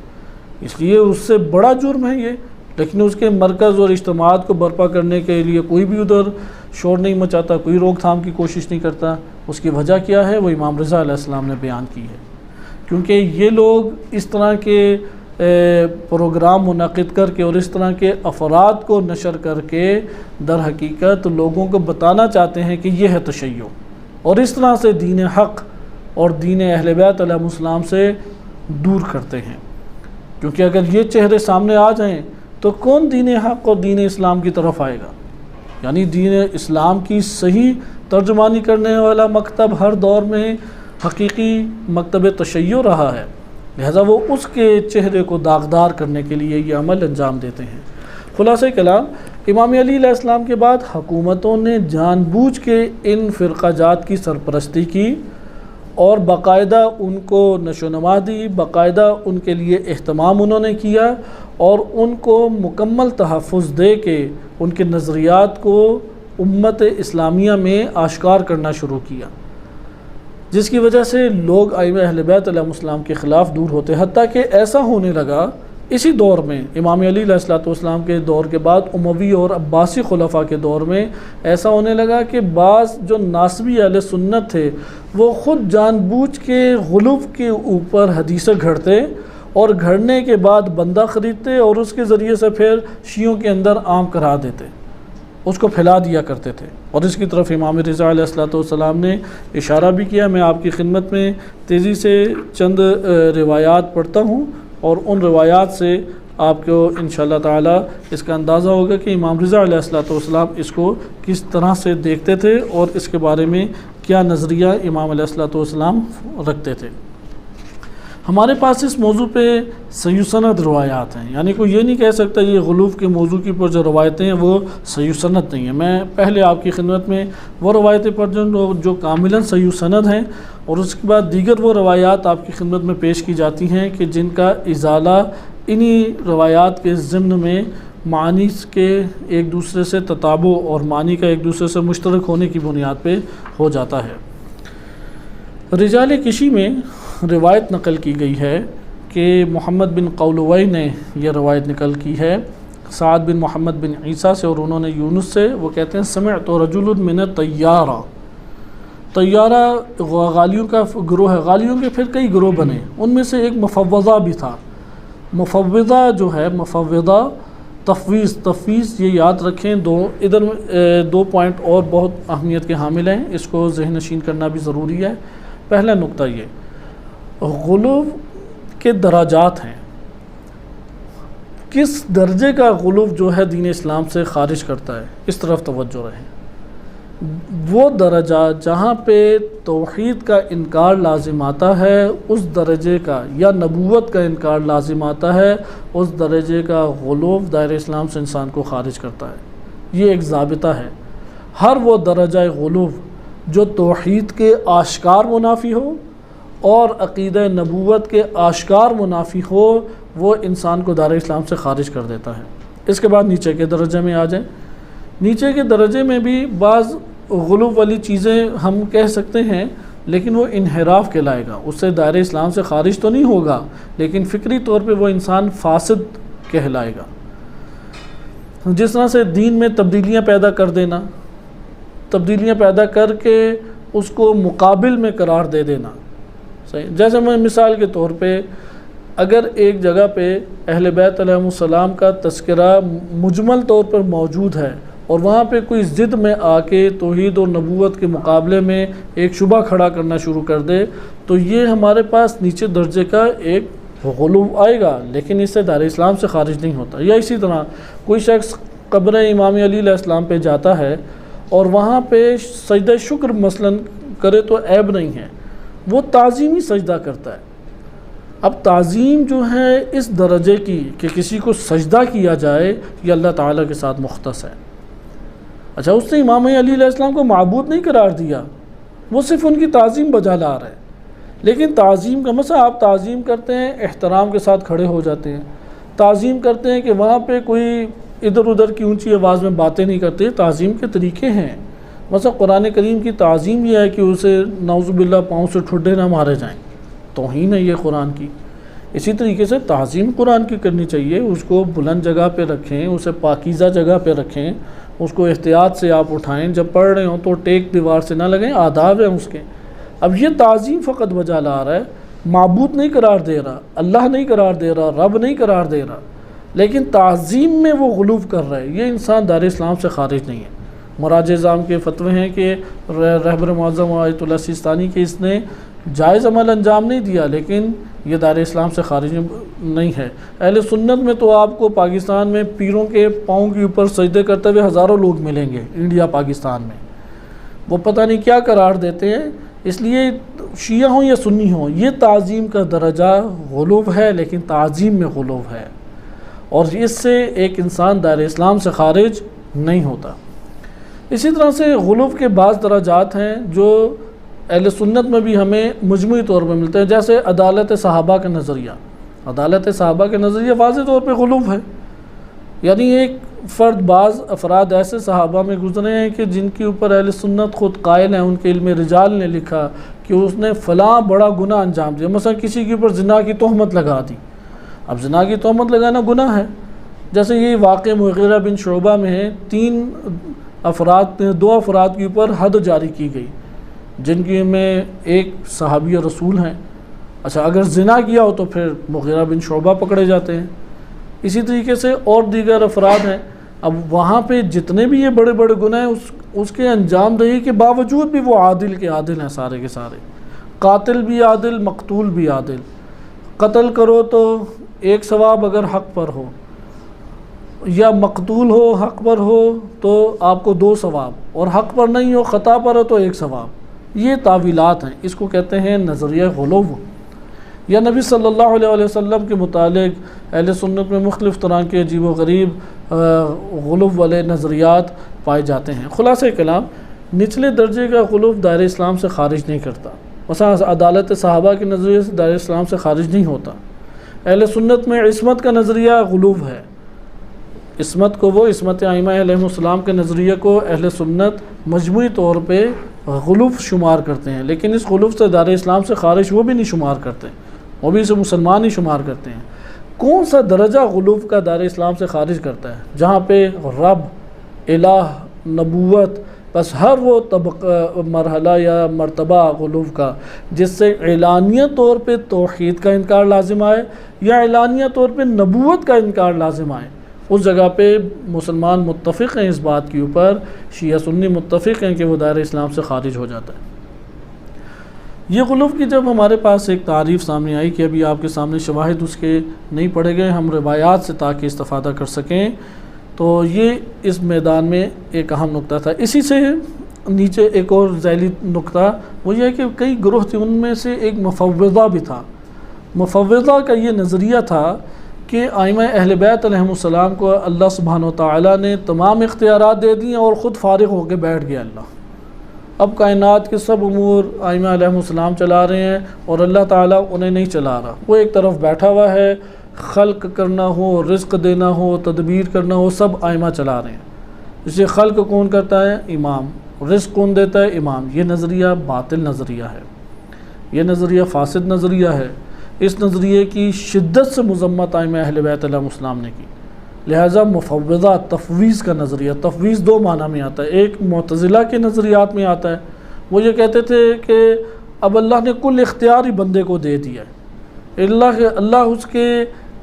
اس لیے اس سے بڑا جرم ہے یہ. لیکن اس کے مرکز اور اجتماعات کو برپا کرنے کے لیے کوئی بھی ادھر شور نہیں مچاتا، کوئی روک تھام کی کوشش نہیں کرتا. اس کی وجہ کیا ہے؟ وہ امام رضا علیہ السلام نے بیان کی ہے. کیونکہ یہ لوگ اس طرح کے پروگرام منعقد کر کے اور اس طرح کے افراد کو نشر کر کے در حقیقت لوگوں کو بتانا چاہتے ہیں کہ یہ ہے تشیع، اور اس طرح سے دین حق اور دین اہل بیت علیہ السلام سے دور کرتے ہیں. کیونکہ اگر یہ چہرے سامنے آ جائیں تو کون دین حق اور دین اسلام کی طرف آئے گا؟ یعنی دین اسلام کی صحیح ترجمانی کرنے والا مکتب ہر دور میں حقیقی مکتب تشیع رہا ہے، لہذا وہ اس کے چہرے کو داغدار کرنے کے لیے یہ عمل انجام دیتے ہیں. خلاصہ کلام، امام علی علیہ السلام کے بعد حکومتوں نے جان بوجھ کے ان فرقہ جات کی سرپرستی کی اور باقاعدہ ان کو نشو و نما دی، باقاعدہ ان کے لیے اہتمام انہوں نے کیا اور ان کو مکمل تحفظ دے کے ان کے نظریات کو امت اسلامیہ میں آشکار کرنا شروع کیا، جس کی وجہ سے لوگ ائمہ اہل بیت علیہ السلام کے خلاف دور ہوتے. حتیٰ کہ ایسا ہونے لگا اسی دور میں، امام علی علیہ السلام کے دور کے بعد اموی اور عباسی خلفاء کے دور میں ایسا ہونے لگا کہ بعض جو ناصبی اہل سنت تھے وہ خود جان بوجھ کے غلو کے اوپر حدیثیں گھڑتے اور گھڑنے کے بعد بندہ خریدتے اور اس کے ذریعے سے پھر شیعوں کے اندر عام کرا دیتے، اس کو پھیلا دیا کرتے تھے. اور اس کی طرف امام رضا علیہ السلام نے اشارہ بھی کیا. میں آپ کی خدمت میں تیزی سے چند روایات پڑھتا ہوں اور ان روایات سے آپ کو انشاءاللہ تعالی اس کا اندازہ ہوگا کہ امام رضا علیہ السلام اس کو کس طرح سے دیکھتے تھے اور اس کے بارے میں کیا نظریہ امام علیہ السلام رکھتے تھے. ہمارے پاس اس موضوع پہ صحیح سند روایات ہیں، یعنی کوئی یہ نہیں کہہ سکتا یہ غلو کے موضوع کی پر جو روایتیں ہیں وہ صحیح سند نہیں ہیں. میں پہلے آپ کی خدمت میں وہ روایتیں پڑھ جو کاملاً صحیح سند ہیں، اور اس کے بعد دیگر وہ روایات آپ کی خدمت میں پیش کی جاتی ہیں کہ جن کا ازالہ انہی روایات کے ضمن میں معنی کے ایک دوسرے سے تطابق اور معنی کا ایک دوسرے سے مشترک ہونے کی بنیاد پہ ہو جاتا ہے. رجال کشی میں روایت نقل کی گئی ہے کہ محمد بن قولوی نے یہ روایت نقل کی ہے سعد بن محمد بن عیسیٰ سے، اور انہوں نے یونس سے. وہ کہتے ہیں سمعت رجل من طیارہ. طیارہ غالیوں کا گروہ ہے، غالیوں کے پھر کئی گروہ بنے، ان میں سے ایک مفوضہ بھی تھا. مفوضہ جو ہے، مفوضہ تفویض یہ یاد رکھیں. دو پوائنٹ اور بہت اہمیت کے حامل ہیں، اس کو ذہن نشین کرنا بھی ضروری ہے. پہلا نقطہ یہ غلو کے درجات ہیں. کس درجے کا غلو جو ہے دین اسلام سے خارج کرتا ہے، اس طرف توجہ رہے. وہ درجہ جہاں پہ توحید کا انکار لازم آتا ہے اس درجے کا، یا نبوت کا انکار لازم آتا ہے اس درجے کا غلو دائرہ اسلام سے انسان کو خارج کرتا ہے. یہ ایک ضابطہ ہے. ہر وہ درجہ غلو جو توحید کے آشکار منافی ہو اور عقیدہ نبوت کے آشکار منافی ہو، وہ انسان کو دائرہ اسلام سے خارج کر دیتا ہے. اس کے بعد نیچے کے درجے میں آ جائیں. نیچے کے درجے میں بھی بعض غلو والی چیزیں ہم کہہ سکتے ہیں، لیکن وہ انحراف کہلائے گا. اس سے دائرہ اسلام سے خارج تو نہیں ہوگا، لیکن فکری طور پہ وہ انسان فاسد کہلائے گا. جس طرح سے دین میں تبدیلیاں پیدا کر دینا، تبدیلیاں پیدا کر کے اس کو مقابل میں قرار دے دینا. صحیح. جیسے میں مثال کے طور پہ اگر ایک جگہ پہ اہل بیت علیہ السلام کا تذکرہ مجمل طور پر موجود ہے اور وہاں پہ کوئی ضد میں آ کے توحید اور نبوت کے مقابلے میں ایک شبہ کھڑا کرنا شروع کر دے، تو یہ ہمارے پاس نیچے درجے کا ایک غلو آئے گا، لیکن اس سے دائرہ اسلام سے خارج نہیں ہوتا. یا اسی طرح کوئی شخص قبر امام علی علیہ السلام پہ جاتا ہے اور وہاں پہ سجدہ شکر مثلاً کرے تو عیب نہیں ہے، وہ تعظیمی سجدہ کرتا ہے. اب تعظیم جو ہے اس درجے کی کہ کسی کو سجدہ کیا جائے، یہ اللہ تعالیٰ کے ساتھ مختص ہے. اچھا، اس نے امام علی علیہ السلام کو معبود نہیں قرار دیا، وہ صرف ان کی تعظیم بجا لا رہا ہے. لیکن تعظیم کا مسئلہ، آپ تعظیم کرتے ہیں، احترام کے ساتھ کھڑے ہو جاتے ہیں، تعظیم کرتے ہیں کہ وہاں پہ کوئی ادھر ادھر کی اونچی آواز میں باتیں نہیں کرتے، تعظیم کے طریقے ہیں۔ مثلا قرآن کریم کی تعظیم یہ ہے کہ اسے نعوذ باللہ پاؤں سے ٹھڈے نہ مارے جائیں، توہین ہے یہ قرآن کی۔ اسی طریقے سے تعظیم قرآن کی کرنی چاہیے، اس کو بلند جگہ پہ رکھیں، اسے پاکیزہ جگہ پہ رکھیں، اس کو احتیاط سے آپ اٹھائیں، جب پڑھ رہے ہوں تو ٹیک دیوار سے نہ لگیں، آداب ہیں اس کے۔ اب یہ تعظیم فقط وجہ لا رہا ہے، معبود نہیں قرار دے رہا، اللہ نہیں قرار دے رہا، رب نہیں قرار دے رہا، لیکن تعظیم میں وہ غلو کر رہا ہے، یہ انسان دار اسلام سے خارج نہیں ہے۔ مراجع اعظام کے فتوے ہیں کہ رہبر معظم آیت اللہ سیستانی کے اس نے جائز عمل انجام نہیں دیا، لیکن یہ دار اسلام سے خارج نہیں ہے۔ اہل سنت میں تو آپ کو پاکستان میں پیروں کے پاؤں کے اوپر سجدے کرتے ہوئے ہزاروں لوگ ملیں گے، انڈیا پاکستان میں، وہ پتہ نہیں کیا قرار دیتے ہیں۔ اس لیے شیعہ ہوں یا سنی ہوں، یہ تعظیم کا درجہ غلو ہے، لیکن تعظیم میں غلو ہے، اور اس سے ایک انسان دائرہ اسلام سے خارج نہیں ہوتا۔ اسی طرح سے غلو کے بعض درجات ہیں جو اہل سنت میں بھی ہمیں مجموعی طور پہ ملتے ہیں، جیسے عدالت صحابہ کا نظریہ۔ عدالت صحابہ کے نظریہ واضح طور پہ غلو ہے، یعنی ایک فرد، بعض افراد ایسے صحابہ میں گزرے ہیں کہ جن کے اوپر اہل سنت خود قائل ہیں، ان کے علم رجال نے لکھا کہ اس نے فلاں بڑا گناہ انجام دیا۔ مثلا کسی کے اوپر زنا کی تہمت لگا دی، اب زنا کی تہمت لگانا گناہ ہے۔ جیسے یہ واقعہ مغیرہ بن شعبہ میں ہے، دو افراد کے اوپر حد جاری کی گئی، جن کی میں ایک صحابی رسول ہیں۔ اچھا، اگر زنا کیا ہو تو پھر مغیرہ بن شعبہ پکڑے جاتے ہیں۔ اسی طریقے سے اور دیگر افراد ہیں۔ اب وہاں پہ جتنے بھی یہ بڑے بڑے گناہ ہیں، اس کے انجام دہی کے باوجود بھی وہ عادل کے عادل ہیں، سارے کے سارے، قاتل بھی عادل، مقتول بھی عادل۔ قتل کرو تو ایک ثواب اگر حق پر ہو، یا مقتول ہو حق پر ہو تو آپ کو 2 ثواب، اور حق پر نہیں ہو خطا پر ہو تو 1 ثواب۔ یہ تعویلات ہیں، اس کو کہتے ہیں نظریہ غلو۔ یا نبی صلی اللہ علیہ وسلم کے متعلق اہل سنت میں مختلف طرح کے عجیب و غریب غلو والے نظریات پائے جاتے ہیں۔ خلاصہ کلام، نچلے درجے کا غلو دائرہ اسلام سے خارج نہیں کرتا۔ مثلا عدالت صحابہ کے نظریے سے دائرہ اسلام سے خارج نہیں ہوتا۔ اہل سنت میں عصمت کا نظریہ غلو ہے، عصمت کو، وہ عصمت ائمہ علیہ السلام کے نظریے کو اہل سنت مجموعی طور پہ غلو شمار کرتے ہیں، لیکن اس غلو سے دائرہ اسلام سے خارج وہ بھی نہیں شمار کرتے، وہ بھی اسے مسلمان ہی شمار کرتے ہیں۔ کون سا درجہ غلو کا دائرہ اسلام سے خارج کرتا ہے؟ جہاں پہ رب، الہ، نبوت، بس ہر وہ طبقہ، مرحلہ یا مرتبہ غلو کا جس سے اعلانیہ طور پہ توحید کا انکار لازم آئے یا اعلانیہ طور پہ نبوت کا انکار لازم آئے، اس جگہ پہ مسلمان متفق ہیں اس بات کے اوپر، شیعہ سنی متفق ہیں کہ وہ دائرہ اسلام سے خارج ہو جاتا ہے۔ یہ غلو کی جب ہمارے پاس ایک تعریف سامنے آئی کہ ابھی آپ کے سامنے شواہد اس کے نہیں پڑھے گئے، ہم روایات سے تاکہ استفادہ کر سکیں، تو یہ اس میدان میں ایک اہم نقطہ تھا۔ اسی سے نیچے ایک اور ذیلی نقطہ وہ یہ ہے کہ کئی گروہ تھے، ان میں سے ایک مفوضہ بھی تھا۔ مفوضہ کا یہ نظریہ تھا کہ ائمہ اہل بیت علیہم السلام کو اللہ سبحانہ وتعالیٰ نے تمام اختیارات دے دیے اور خود فارغ ہو کے بیٹھ گیا اللہ۔ اب کائنات کے سب امور ائمہ علیہ السلام چلا رہے ہیں اور اللہ تعالیٰ انہیں نہیں چلا رہا، وہ ایک طرف بیٹھا ہوا ہے، خلق کرنا ہو، رزق دینا ہو، تدبیر کرنا ہو، سب ائمہ چلا رہے ہیں۔ اسے خلق کون کرتا ہے؟ امام۔ رزق کون دیتا ہے؟ امام۔ یہ نظریہ باطل نظریہ ہے، یہ نظریہ فاسد نظریہ ہے۔ اس نظریے کی شدت سے مذمت ائمہ اہل بیت علیہ السلام نے کی، لہٰذا مفوضہ، تفویض کا نظریہ، تفویض 2 معنی میں آتا ہے۔ ایک معتزلہ کے نظریات میں آتا ہے، وہ یہ کہتے تھے کہ اب اللہ نے کل اختیار ہی بندے کو دے دیا ہے، اللہ اس کے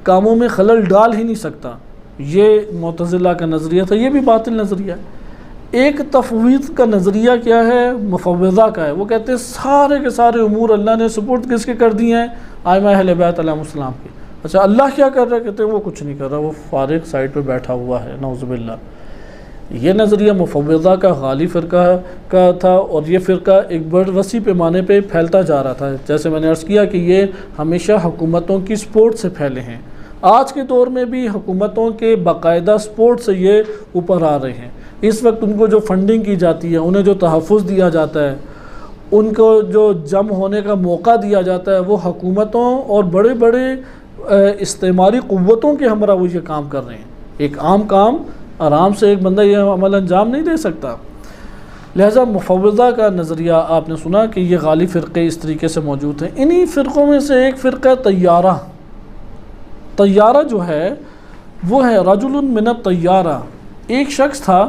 کاموں میں خلل ڈال ہی نہیں سکتا، یہ معتزلہ کا نظریہ تھا، یہ بھی باطل نظریہ ہے۔ ایک تفویض کا نظریہ کیا ہے؟ مفوضہ کا ہے، وہ کہتے ہیں سارے کے سارے امور اللہ نے سپرد کس کے کر دیے ہیں؟ ائمہ اہل بیت علیہ السلام کے۔ اچھا، اللہ کیا کر رہا ہے؟ کہتے ہیں وہ کچھ نہیں کر رہا، وہ فارغ سائڈ پہ بیٹھا ہوا ہے، نعوذ باللہ۔ یہ نظریہ مفوضہ کا غالی فرقہ کا تھا، اور یہ فرقہ ایک بڑے وسیع پیمانے پہ پھیلتا جا رہا تھا۔ جیسے میں نے عرض کیا کہ یہ ہمیشہ حکومتوں کی سپورٹ سے پھیلے ہیں، آج کے دور میں بھی حکومتوں کے باقاعدہ سپورٹ سے یہ اوپر آ رہے ہیں۔ اس وقت ان کو جو فنڈنگ کی جاتی ہے، انہیں جو تحفظ دیا جاتا ہے، ان کو جو جمع ہونے کا موقع دیا جاتا ہے، وہ حکومتوں اور بڑے بڑے استعماری قوتوں کے ہمراہ وہ یہ کام کر رہے ہیں۔ ایک عام کام آرام سے ایک بندہ یہ عمل انجام نہیں دے سکتا۔ لہذا مفوضہ کا نظریہ آپ نے سنا کہ یہ غالب فرقے اس طریقے سے موجود ہیں۔ انہی فرقوں میں سے ایک فرقہ طیارہ۔ طیارہ جو ہے وہ ہے رجل من الطیارہ، ایک شخص تھا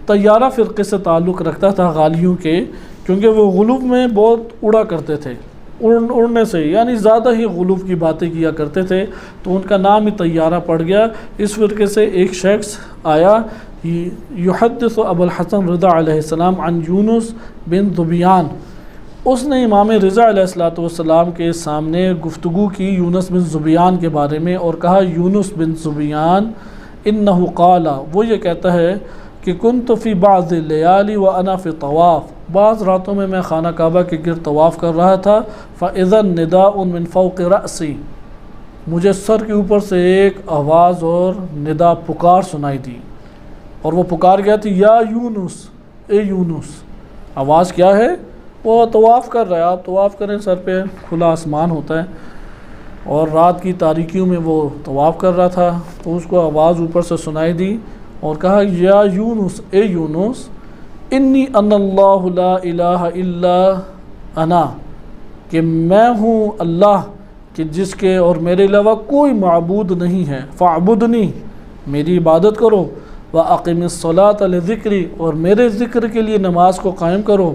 طیارہ فرقے سے تعلق رکھتا تھا غالیوں کے، کیونکہ وہ غلو میں بہت اڑا کرتے تھے، اڑنے سے یعنی زیادہ ہی غلو کی باتیں کیا کرتے تھے، تو ان کا نام ہی طیارہ پڑ گیا۔ اس فرقے سے ایک شخص آیا یحدث ابو الحسن رضا علیہ السلام عن یونس بن ذبیان، اس نے امام رضا علیہ السلام کے سامنے گفتگو کی یونس بن ذبیان کے بارے میں، اور کہا یونس بن ذبیان انہ قال، وہ یہ کہتا ہے کہ کنت فی بعض اللیالی وانا فی طواف، بعض راتوں میں خانہ کعبہ کے گرد طواف کر رہا تھا، فاذا نداء من فوق رأسی، مجھے سر کے اوپر سے ایک آواز اور ندا پکار سنائی دی، اور وہ پکار گیا تھی یا یونس، اے یونس۔ آواز کیا ہے؟ وہ طواف کر رہا ہے، آپ طواف کریں، سر پہ کھلا آسمان ہوتا ہے، اور رات کی تاریکیوں میں وہ طواف کر رہا تھا، تو اس کو آواز اوپر سے سنائی دی اور کہا یا یونس، اے یونس، انی ان اللہ لا الہ الا انا، کہ میں ہوں اللہ کہ جس کے اور میرے علاوہ کوئی معبود نہیں ہے، فاعبدنی، میری عبادت کرو، وَأَقِمِ الصَّلَاةَ لِذِكْرِي، اور میرے ذکر کے لیے نماز کو قائم کرو۔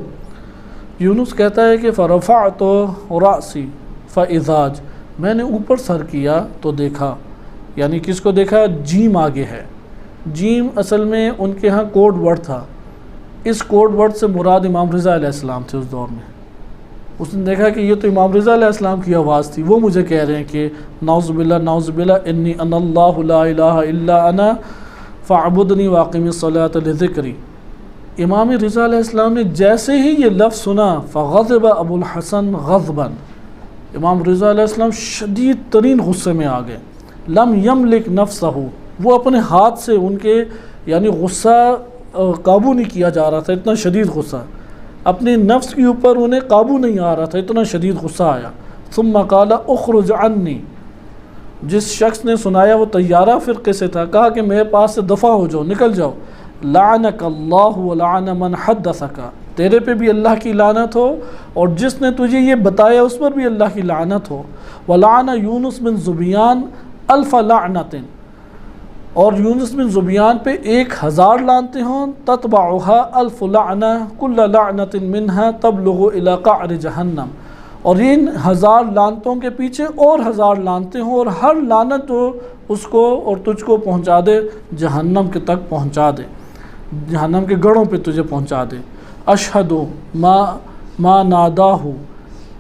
یونس کہتا ہے کہ فَرَفَعْتُ رَأْسِي فَإِذَا، میں نے اوپر سر کیا تو دیکھا، یعنی کس کو دیکھا؟ جیم آگے ہے، جیم اصل میں ان کے ہاں کوڈ ورڈ تھا، اس کوڈ ورڈ سے مراد امام رضا علیہ السلام تھے اس دور میں۔ اس نے دیکھا کہ یہ تو امام رضا علیہ السلام کی آواز تھی، وہ مجھے کہہ رہے ہیں کہ نعوذ باللہ نعوذ باللہ، انی ان اللہ لا الہ الا انا فاعبدنی واقم الصلاۃ لذکری۔ امام رضا علیہ السلام نے جیسے ہی یہ لفظ سنا فغضب ابو الحسن غضبا، امام رضا علیہ السلام شدید ترین غصے میں آ گئے، لم یملک نفسہ، وہ اپنے ہاتھ سے ان کے یعنی غصہ قابو نہیں کیا جا رہا تھا، اتنا شدید غصہ، اپنے نفس کے اوپر انہیں قابو نہیں آ رہا تھا، اتنا شدید غصہ آیا۔ ثم قال اخرج عنی، جس شخص نے سنایا وہ طیارہ فرقے سے تھا، کہا کہ میرے پاس سے دفع ہو جاؤ، نکل جاؤ، لعنک اللہ ولعن من حدثک، تیرے پہ بھی اللہ کی لعنت ہو اور جس نے تجھے یہ بتایا اس پر بھی اللہ کی لعنت ہو، ولعن یونس بن ذبیان الف لعنت، اور یونس بن ذبیان پہ 1000 لعنتیں ہوں، تتبعها الف لعنہ کل لعنت منها تبلغ الى قعر جہنم، اور ان 1000 لعنتوں کے پیچھے اور 1000 لعنتیں ہوں، اور ہر لعنت اس کو اور تجھ کو پہنچا دے جہنم کے تک پہنچا دے، جہنم کے گڑھوں پہ تجھے پہنچا دے۔ اشہد ما ناداہ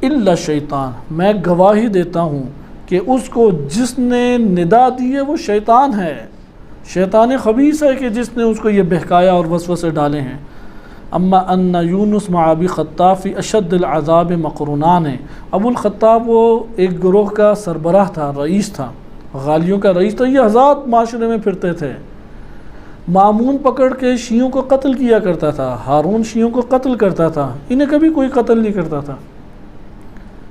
الا شیطان، میں گواہی دیتا ہوں کہ اس کو جس نے ندا دی ہے وہ شیطان ہے، شیطان خبیث ہے کہ جس نے اس کو یہ بہکایا اور وسوسے ڈالے ہیں۔ اما ان یونس مع ابی خطاب فی اشد العذاب مقرونان ہے، ابو الخطاب وہ ایک گروہ کا سربراہ تھا، رئیس تھا، غالیوں کا رئیس تھا، یہ آزاد معاشرے میں پھرتے تھے، مامون پکڑ کے شیعوں کو قتل کیا کرتا تھا، ہارون شیعوں کو قتل کرتا تھا، انہیں کبھی کوئی قتل نہیں کرتا تھا۔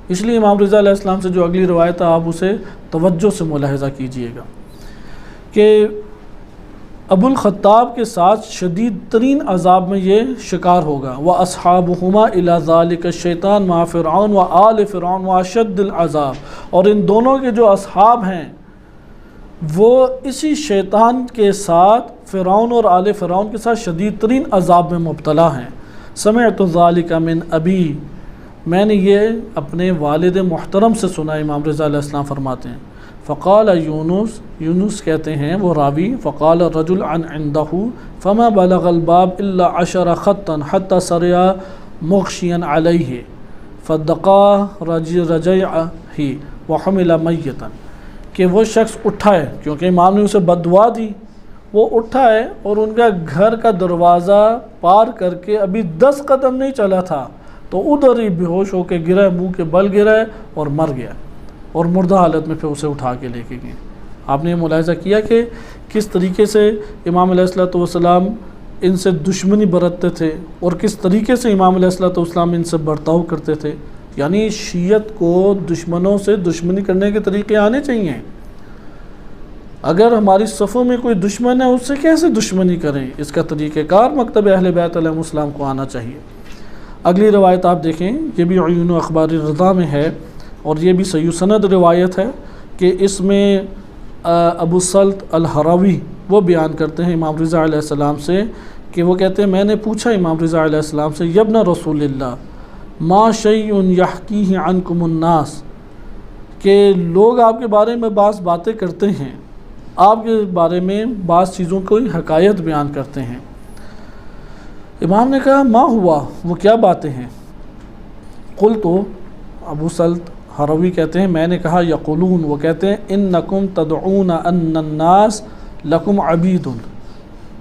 اس لیے امام رضا علیہ السلام سے جو اگلی روایت ہے آپ اسے توجہ سے ملاحظہ کیجئے گا کہ ابو الخطاب کے ساتھ شدید ترین عذاب میں یہ شکار ہوگا۔ وَأَصْحَابُهُمَا إِلَى ذَلِكَ الشَّيْطَانُ مَعَ فِرْعَوْنَ وَآلِ فِرْعَوْنَ وَأَشَدِّ الْعَذَابِ، اور ان دونوں کے جو اصحاب ہیں وہ اسی شیطان کے ساتھ فرعون اور آل فرعون کے ساتھ شدید ترین عذاب میں مبتلا ہیں۔ سمعت ذَلِكَ مِنْ أَبِي، میں نے یہ اپنے والد محترم سے سنا، امام رضا علیہ السلام فرماتے ہیں۔ فقال یونس، یونس کہتے ہیں وہ راوی، فقال الرجل عن عنده فما بلغ الباب الا 10 خطا حتى سرع مغشيا عليه فدقا رجعه وحمل میتا، کہ وہ شخص اٹھا ہے، کیونکہ امام نے اسے بد دعا دی، وہ اٹھا ہے اور ان کا گھر کا دروازہ پار کر کے ابھی 10 قدم نہیں چلا تھا تو ادھر ہی بے ہوش ہو کے گرا، منہ کے بل گرا اور مر گیا، اور مردہ حالت میں پھر اسے اٹھا کے لے کے گئے۔ آپ نے یہ ملاحظہ کیا کہ کس طریقے سے امام علیہ السلام ان سے دشمنی برتتے تھے اور کس طریقے سے امام علیہ السلام ان سے برتاؤ کرتے تھے، یعنی شیعت کو دشمنوں سے دشمنی کرنے کے طریقے آنے چاہیے۔ اگر ہماری صفوں میں کوئی دشمن ہے اس سے کیسے دشمنی کریں؟ اس کا طریقہ کار مکتب اہل بیت علیہ السلام کو آنا چاہیے۔ اگلی روایت آپ دیکھیں، یہ بھی عیون و اخبار رضا میں ہے اور یہ بھی صحیح سند روایت ہے کہ اس میں ابو سلط الہروی وہ بیان کرتے ہیں امام رضا علیہ السلام سے کہ وہ کہتے ہیں میں نے پوچھا امام رضا علیہ السلام سے یبن رسول اللہ ما شیء یحکیہ عنکم الناس، کہ لوگ آپ کے بارے میں بعض باتیں کرتے ہیں، آپ کے بارے میں بعض چیزوں کو حکایت بیان کرتے ہیں۔ امام نے کہا ما ہوا، وہ کیا باتیں ہیں؟ قلت، ابو سلط ہروی کہتے ہیں میں نے کہا یقولون، وہ کہتے ہیں انکم تدعون ان الناس لکم عبید،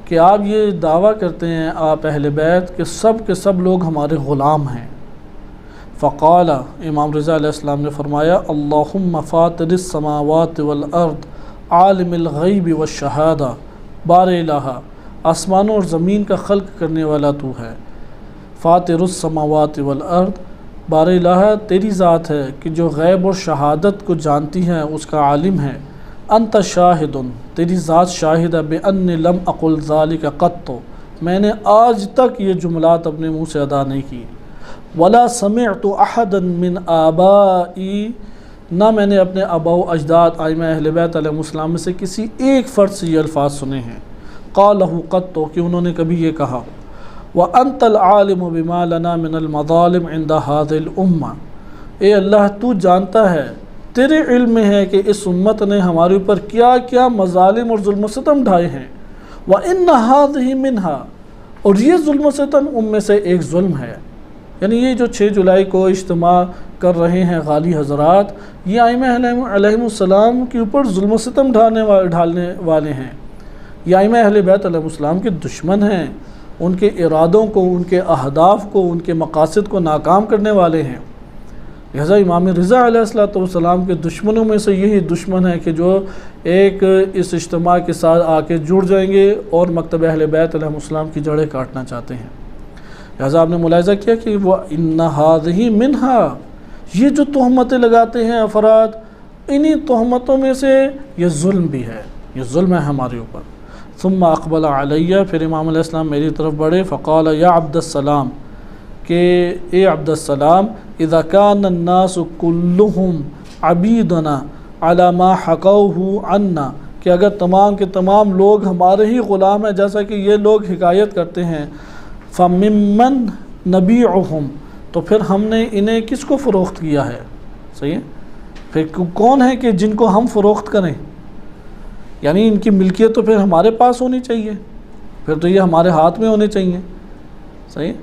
کہ آپ یہ دعویٰ کرتے ہیں آپ اہل بیت کہ سب کے سب لوگ ہمارے غلام ہیں۔ فقال، امام رضا علیہ السلام نے فرمایا اللہم فاطر السماوات والارض عالم الغیب والشہادہ، بار الہ، آسمانوں اور زمین کا خلق کرنے والا تو ہے، فاطر السماوات والارض، بار الہ تیری ذات ہے کہ جو غیب اور شہادت کو جانتی ہے، اس کا عالم ہے، انت شاہد، تیری ذات شاہد ہے، بأنی لم اقل ذالک قط، میں نے آج تک یہ جملات اپنے منہ سے ادا نہیں کی، ولا سمعت احدا من آبائی، نہ میں نے اپنے آباء و اجداد ائمہ اہل بیت علیہ السلام میں سے کسی ایک فرد سے یہ الفاظ سنے ہیں، قالہ قط، کہ انہوں نے کبھی یہ کہا، وَأَنْتَ الْعَالِمُ بِمَا لَنَا مِنَ الْمَظَالِمِ عِنْدَ هَذِهِ الْأُمَّةِ، اے اللہ تو جانتا ہے، تیرے علم میں ہے کہ اس امت نے ہمارے اوپر کیا کیا مظالم اور ظلم و ستم ڈھائے ہیں، وَإِنَّ هَذِهِ مِنْهَا، اور یہ ظلم و ستم ان میں سے ایک ظلم ہے۔ یعنی یہ جو 6 جولائی کو اجتماع کر رہے ہیں غالی حضرات، یہ ائمہ علیہم السلام کے اوپر ظلم و ستم ڈھالنے والے ہیں، یہ ائمہ اہل بیت علیہ السلام کے دشمن ہیں، ان کے ارادوں کو، ان کے اہداف کو، ان کے مقاصد کو ناکام کرنے والے ہیں۔ لہذا امام رضا علیہ السلام کے دشمنوں میں سے یہی دشمن ہے کہ جو ایک اس اجتماع کے ساتھ آ کے جڑ جائیں گے اور مکتب اہل بیت علیہ السلام کی جڑیں کاٹنا چاہتے ہیں۔ لہذا آپ نے ملاحظہ کیا کہ وہ ان ہذہ منہا، یہ جو تہمتیں لگاتے ہیں افراد، انہی تہمتوں میں سے یہ ظلم بھی ہے، یہ ظلم ہے ہمارے اوپر۔ ثم اقبل علیہ، پھر امام علیہ السلام میری طرف بڑھے، فقال یا عبد السلام، کہ اے عبد السلام، اذا کان الناس کلہم عبیدنا علی ما حکوہ عنا، کہ اگر تمام کے تمام لوگ ہمارے ہی غلام ہیں جیسا کہ یہ لوگ حکایت کرتے ہیں، فممن نبیعہم، تو پھر ہم نے انہیں کس کو فروخت کیا ہے؟ صحیح ہے، پھر کون ہے کہ جن کو ہم فروخت کریں؟ یعنی ان کی ملکیت تو پھر ہمارے پاس ہونی چاہیے، پھر تو یہ ہمارے ہاتھ میں ہونے چاہیے۔ صحیح،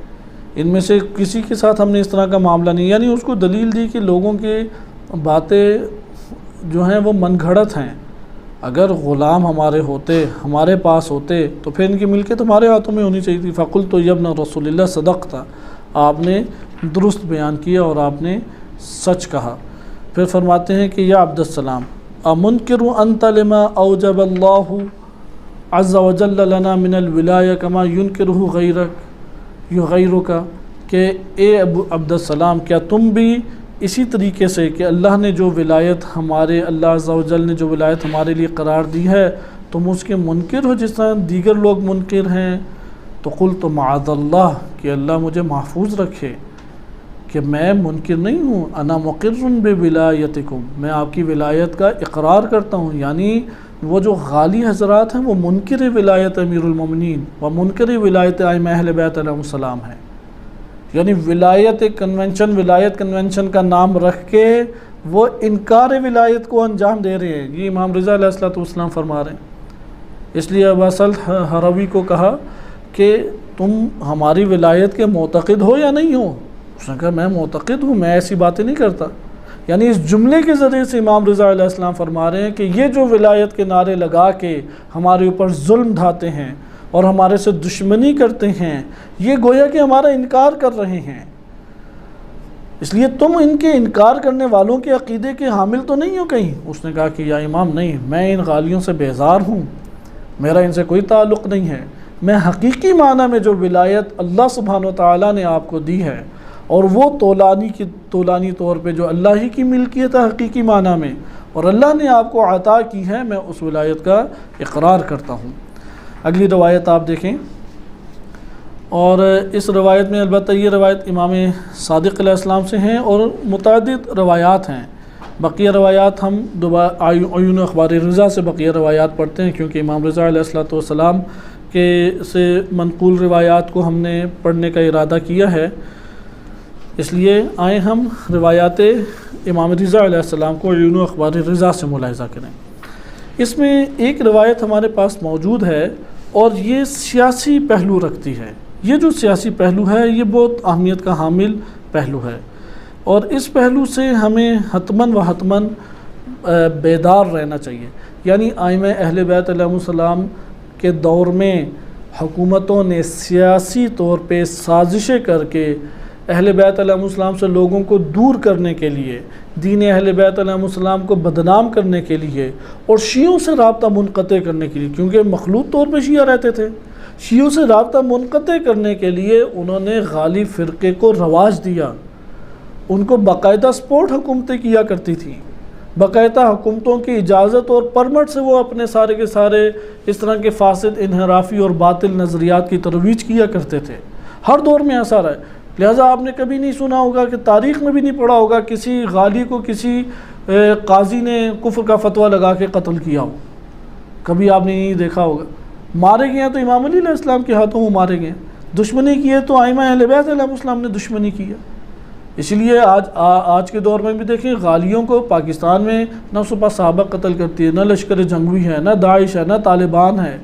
ان میں سے کسی کے ساتھ ہم نے اس طرح کا معاملہ نہیں، یعنی اس کو دلیل دی کہ لوگوں کی باتیں جو ہیں وہ من گھڑت ہیں، اگر غلام ہمارے ہوتے، ہمارے پاس ہوتے تو پھر ان کی ملکیت ہمارے ہاتھوں میں ہونی چاہیے تھی۔ فقلت یا ابن رسول اللہ صدقت، آپ نے درست بیان کیا اور آپ نے سچ کہا۔ پھر فرماتے ہیں کہ یا عبد السلام، امنکر انت لما اوجب اللہ عز وجل لنا من الولایہ کما ینکرہ غیرک، کہ اے عبد السلام، کیا تم بھی اسی طریقے سے کہ اللہ نے جو ولایت ہمارے، اللہ عز و جل نے جو ولایت ہمارے لیے قرار دی ہے، تم اس کے منکر ہو جس طرح دیگر لوگ منکر ہیں؟ تو قلت معاذ اللہ، کہ اللہ مجھے محفوظ رکھے کہ میں منکر نہیں ہوں، انا مقر بولایتکم، میں آپ کی ولایت کا اقرار کرتا ہوں۔ یعنی وہ جو غالی حضرات ہیں وہ منکر ولایت امیر المومنین و منکر ولایت ائمہ اہل بیت علیہ السلام ہیں، یعنی ولایت کنونشن کا نام رکھ کے وہ انکار ولایت کو انجام دے رہے ہیں۔ یہ امام رضا علیہ السلام فرما رہے ہیں۔ اس لیے ابو سلط ہروی کو کہا کہ تم ہماری ولایت کے معتقد ہو یا نہیں ہو؟ اس نے کہا میں معتقد ہوں، میں ایسی باتیں نہیں کرتا۔ یعنی اس جملے کے ذریعے سے امام رضا علیہ السلام فرما رہے ہیں کہ یہ جو ولایت کے نعرے لگا کے ہمارے اوپر ظلم ڈھاتے ہیں اور ہمارے سے دشمنی کرتے ہیں، یہ گویا کہ ہمارا انکار کر رہے ہیں۔ اس لیے تم ان کے انکار کرنے والوں کے عقیدے کے حامل تو نہیں ہو کہیں؟ اس نے کہا کہ یا امام نہیں، میں ان غالیوں سے بیزار ہوں، میرا ان سے کوئی تعلق نہیں ہے۔ میں حقیقی معنی میں جو ولایت اللہ سبحانہ و تعالیٰ نے آپ کو دی ہے اور وہ طولانی طور پہ جو اللہ ہی کی ملکیت ہے حقیقی معنی میں، اور اللہ نے آپ کو عطا کی ہے، میں اس ولایت کا اقرار کرتا ہوں۔ اگلی روایت آپ دیکھیں، اور اس روایت میں البتہ یہ روایت امام صادق علیہ السلام سے ہیں، اور متعدد روایات ہیں۔ بقیہ روایات ہم عیون اخبار رضا سے بقیہ روایات پڑھتے ہیں، کیونکہ امام رضا علیہ السلام کے سے منقول روایات کو ہم نے پڑھنے کا ارادہ کیا ہے، اس لیے آئیں ہم روایات امام رضا علیہ السلام کو عیون اخبار رضا سے ملاحظہ کریں۔ اس میں ایک روایت ہمارے پاس موجود ہے، اور یہ سیاسی پہلو رکھتی ہے۔ یہ جو سیاسی پہلو ہے یہ بہت اہمیت کا حامل پہلو ہے، اور اس پہلو سے ہمیں حتماً و حتماً بیدار رہنا چاہیے۔ یعنی ائمہ اہل بیت علیہ السلام کے دور میں حکومتوں نے سیاسی طور پہ سازشیں کر کے اہل بیت علیہ السلام سے لوگوں کو دور کرنے کے لیے، دین اہل بیت علیہ السلام کو بدنام کرنے کے لیے، اور شیعوں سے رابطہ منقطع کرنے کے لیے، کیونکہ مخلوط طور پہ شیعہ رہتے تھے، شیعوں سے رابطہ منقطع کرنے کے لیے انہوں نے غالب فرقے کو رواج دیا۔ ان کو باقاعدہ سپورٹ حکومتیں کیا کرتی تھیں، باقاعدہ حکومتوں کی اجازت اور پرمٹ سے وہ اپنے سارے کے سارے اس طرح کے فاسد، انحرافی اور باطل نظریات کی ترویج کیا کرتے تھے۔ ہر دور میں ایسا رہا ہے، لہٰذا آپ نے کبھی نہیں سنا ہوگا کہ تاریخ میں بھی نہیں پڑھا ہوگا کسی غالی کو کسی قاضی نے کفر کا فتویٰ لگا کے قتل کیا ہو، کبھی آپ نے نہیں دیکھا ہوگا۔ مارے گئے ہیں تو امام علی علیہ السلام کے ہاتھوں وہ مارے گئے ہیں، دشمنی کی ہے تو ائمہ اہل بیت علیہ السلام نے دشمنی کی ہے۔ اس لیے آج کے دور میں بھی دیکھیں، غالیوں کو پاکستان میں نہ صبح صحابہ قتل کرتی ہے، نہ لشکر جنگوی ہے، نہ داعش ہے، نہ طالبان ہے،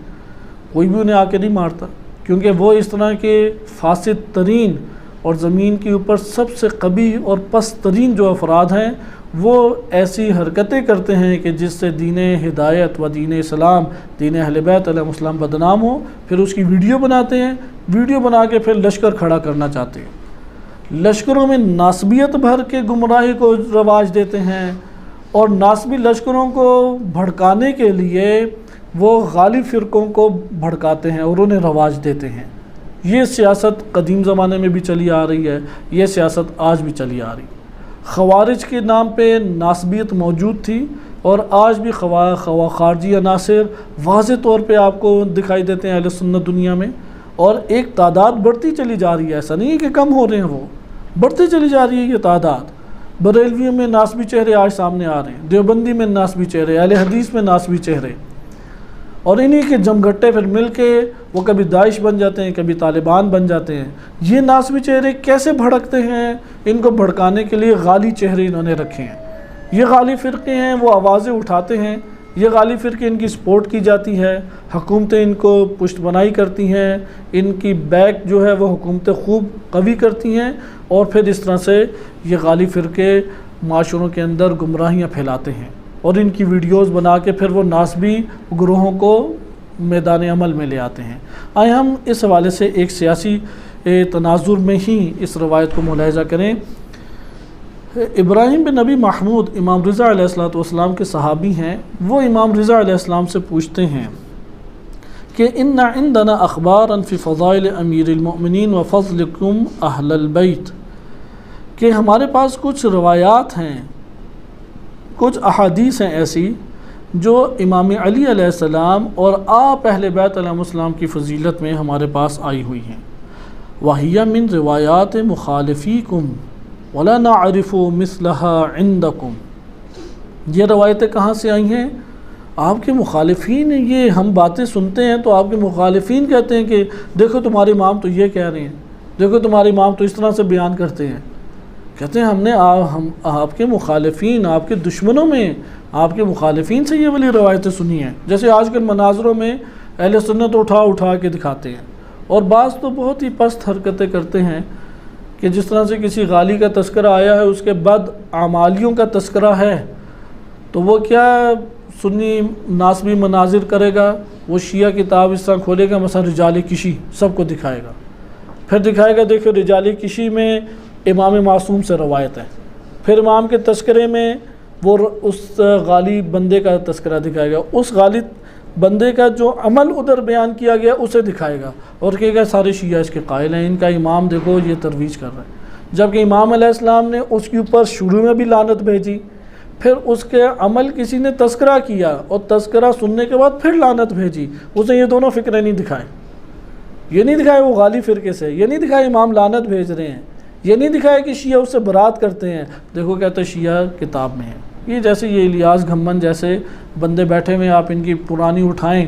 کوئی بھی انہیں آ کے نہیں مارتا، کیونکہ وہ اس طرح کے فاسد ترین اور زمین کے اوپر سب سے قبیح اور پست ترین جو افراد ہیں، وہ ایسی حرکتیں کرتے ہیں کہ جس سے دین ہدایت و دین اسلام، دین اہل بیت علیہ السلام بدنام ہو، پھر اس کی ویڈیو بناتے ہیں، ویڈیو بنا کے پھر لشکر کھڑا کرنا چاہتے ہیں، لشکروں میں ناسبیت بھر کے گمراہی کو رواج دیتے ہیں، اور ناسبی لشکروں کو بھڑکانے کے لیے وہ غالب فرقوں کو بھڑکاتے ہیں اور انہیں رواج دیتے ہیں۔ یہ سیاست قدیم زمانے میں بھی چلی آ رہی ہے، یہ سیاست آج بھی چلی آ رہی ہے۔ خوارج کے نام پہ ناسبیت موجود تھی، اور آج بھی خارجی عناصر واضح طور پہ آپ کو دکھائی دیتے ہیں اہل سنت دنیا میں، اور ایک تعداد بڑھتی چلی جا رہی ہے، ایسا نہیں ہے کہ کم ہو رہے ہیں، وہ بڑھتی چلی جا رہی ہے یہ تعداد۔ بریلویوں میں ناسبی چہرے آج سامنے آ رہے ہیں، دیوبندی میں ناسبی چہرے، اہل حدیث میں ناسبی چہرے، اور انہی کے جمگھٹے پھر مل کے وہ کبھی داعش بن جاتے ہیں، کبھی طالبان بن جاتے ہیں۔ یہ ناسبی چہرے کیسے بھڑکتے ہیں؟ ان کو بھڑکانے کے لیے غالی چہرے انہوں نے رکھے ہیں۔ یہ غالی فرقے ہیں، وہ آوازیں اٹھاتے ہیں، یہ غالی فرقے ان کی سپورٹ کی جاتی ہے، حکومتیں ان کو پشت بنائی کرتی ہیں، ان کی بیک جو ہے وہ حکومتیں خوب قوی کرتی ہیں، اور پھر اس طرح سے یہ غالی فرقے معاشروں کے اندر گمراہیاں پھیلاتے ہیں، اور ان کی ویڈیوز بنا کے پھر وہ ناسبی گروہوں کو میدان عمل میں لے آتے ہیں۔ آئے ہم اس حوالے سے ایک سیاسی تناظر میں ہی اس روایت کو ملاحظہ کریں۔ ابراہیم بن نبی محمود امام رضا علیہ السلام کے صحابی ہیں، وہ امام رضا علیہ السلام سے پوچھتے ہیں کہ ان عندنا اخبارا فی فضائل امیر المؤمنین و فضلکم اہل البیت، کہ ہمارے پاس کچھ روایات ہیں، کچھ احادیث ہیں ایسی جو امام علی علیہ السلام اور آپ اہل بیت علیہ السلام کی فضیلت میں ہمارے پاس آئی ہوئی ہیں۔ وَهِيَ مِن روایات مخالفیکم وَلَا نَعْرِفُ مِثْلَهَا عِنْدَكُمْ، یہ روایتیں کہاں سے آئی ہیں؟ آپ کے مخالفین، یہ ہم باتیں سنتے ہیں تو آپ کے مخالفین کہتے ہیں کہ دیکھو تمہارے امام تو یہ کہہ رہے ہیں، دیکھو تمہارے امام تو اس طرح سے بیان کرتے ہیں۔ کہتے ہیں ہم نے آپ کے مخالفین، آپ کے دشمنوں میں آپ کے مخالفین سے یہ والی روایتیں سنی ہیں، جیسے آج کل مناظروں میں اہل سنت اٹھا کے دکھاتے ہیں، اور بعض تو بہت ہی پست حرکتیں کرتے ہیں کہ جس طرح سے کسی غالی کا تذکرہ آیا ہے، اس کے بد اعمالیوں کا تذکرہ ہے، تو وہ کیا سنی ناسبی مناظر کرے گا، وہ شیعہ کتاب اس طرح کھولے گا، مثلا رجال کشی سب کو دکھائے گا، پھر دکھائے گا دیکھو رجال کشی میں امام معصوم سے روایت ہے، پھر امام کے تذکرے میں وہ اس غالی بندے کا تذکرہ دکھائے گا، اس غالی بندے کا جو عمل ادھر بیان کیا گیا اسے دکھائے گا، اور کہے گا سارے شیعہ اس کے قائل ہیں، ان کا امام دیکھو یہ ترویج کر رہا ہے۔ جبکہ امام علیہ السلام نے اس کے اوپر شروع میں بھی لعنت بھیجی، پھر اس کے عمل کسی نے تذکرہ کیا اور تذکرہ سننے کے بعد پھر لعنت بھیجی۔ اس نے یہ دونوں فکریں نہیں دکھائیں، یہ نہیں دکھایا وہ غالی فرقے سے، یہ نہیں دکھایا امام لعنت بھیج رہے ہیں، یہ نہیں دکھایا کہ شیعہ اس سے برات کرتے ہیں۔ دیکھو کہتے ہیں شیعہ کتاب میں ہے۔ یہ جیسے یہ الیاس گھمن جیسے بندے بیٹھے ہوئے، آپ ان کی پرانی اٹھائیں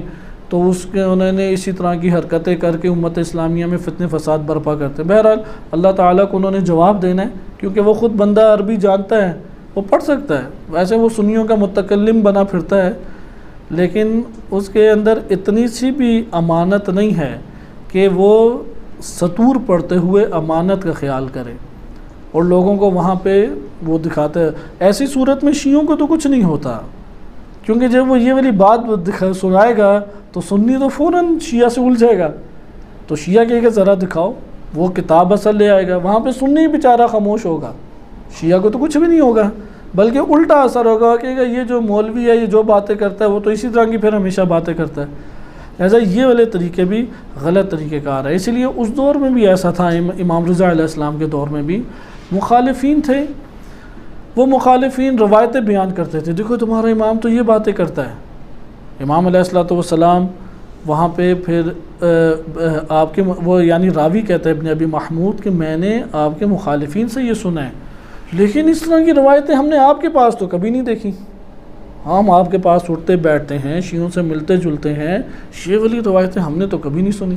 تو اس کے انہوں نے اسی طرح کی حرکتیں کر کے امت اسلامیہ میں فتنے فساد برپا کرتے ہیں۔ بہرحال اللہ تعالیٰ کو انہوں نے جواب دینا ہے، کیونکہ وہ خود بندہ عربی جانتا ہے، وہ پڑھ سکتا ہے۔ ویسے وہ سنیوں کا متکلم بنا پھرتا ہے، لیکن اس کے اندر اتنی سی بھی امانت نہیں ہے کہ وہ سطور پڑھتے ہوئے امانت کا خیال کرے اور لوگوں کو وہاں پہ وہ دکھاتا ہے۔ ایسی صورت میں شیعوں کو تو کچھ نہیں ہوتا، کیونکہ جب وہ یہ والی بات سنائے گا تو سنی تو فوراً شیعہ سے الجھے گا، تو شیعہ کہے گا ذرا دکھاؤ، وہ کتاب اصل لے آئے گا، وہاں پہ سنی بیچارہ خاموش ہوگا، شیعہ کو تو کچھ بھی نہیں ہوگا، بلکہ الٹا اثر ہوگا کہ یہ جو مولوی ہے یہ جو باتیں کرتا ہے وہ تو اسی طرح کی پھر ہمیشہ باتیں کرتا ہے۔ لہٰذا یہ والے طریقے بھی غلط طریقہ کار ہے۔ اسی لیے اس دور میں بھی ایسا تھا، امام رضا علیہ السلام کے دور میں بھی مخالفین تھے، وہ مخالفین روایتیں بیان کرتے تھے، دیکھو تمہارا امام تو یہ باتیں کرتا ہے۔ امام علیہ السلام وہاں پہ پھر آپ کے وہ یعنی راوی کہتا ہے ابن ابی محمود کہ میں نے آپ کے مخالفین سے یہ سنا ہے، لیکن اس طرح کی روایتیں ہم نے آپ کے پاس تو کبھی نہیں دیکھی، ہم آپ کے پاس اٹھتے بیٹھتے ہیں، شیعوں سے ملتے جلتے ہیں، شیعہ والی روایتیں ہم نے تو کبھی نہیں سنی،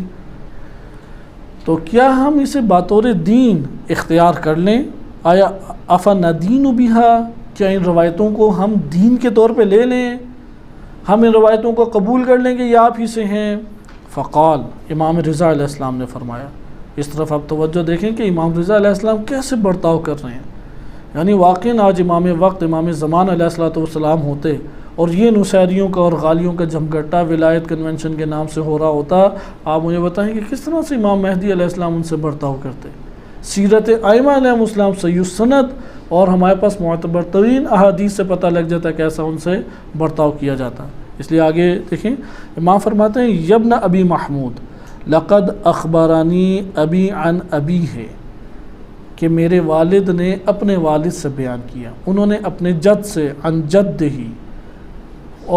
تو کیا ہم اسے بطور دین اختیار کر لیں؟ آیا افندین بہا، کیا ان روایتوں کو ہم دین کے طور پہ لے لیں، ہم ان روایتوں کو قبول کر لیں کہ یہ آپ ہی سے ہیں؟ فقال، امام رضا علیہ السلام نے فرمایا، اس طرف آپ توجہ دیکھیں کہ امام رضا علیہ السلام کیسے برتاؤ کر رہے ہیں، یعنی واقعاً آج امام وقت امام زمان علیہ السلام ہوتے اور یہ نصیریوں کا اور غالیوں کا جھمگٹا ولایت کنونشن کے نام سے ہو رہا ہوتا، آپ مجھے بتائیں کہ کس طرح سے امام مہدی علیہ السلام ان سے برتاؤ کرتے؟ سیرت ائمہ علیہ السلام صحیح السند اور ہمارے پاس معتبر ترین احادیث سے پتہ لگ جاتا ہے کیسا ان سے برتاؤ کیا جاتا۔ اس لیے آگے دیکھیں، امام فرماتے ہیں یبن ابی محمود لقد اخبرانی ابی عن ابی ہے، کہ میرے والد نے اپنے والد سے بیان کیا، انہوں نے اپنے جد سے عن جد ہی،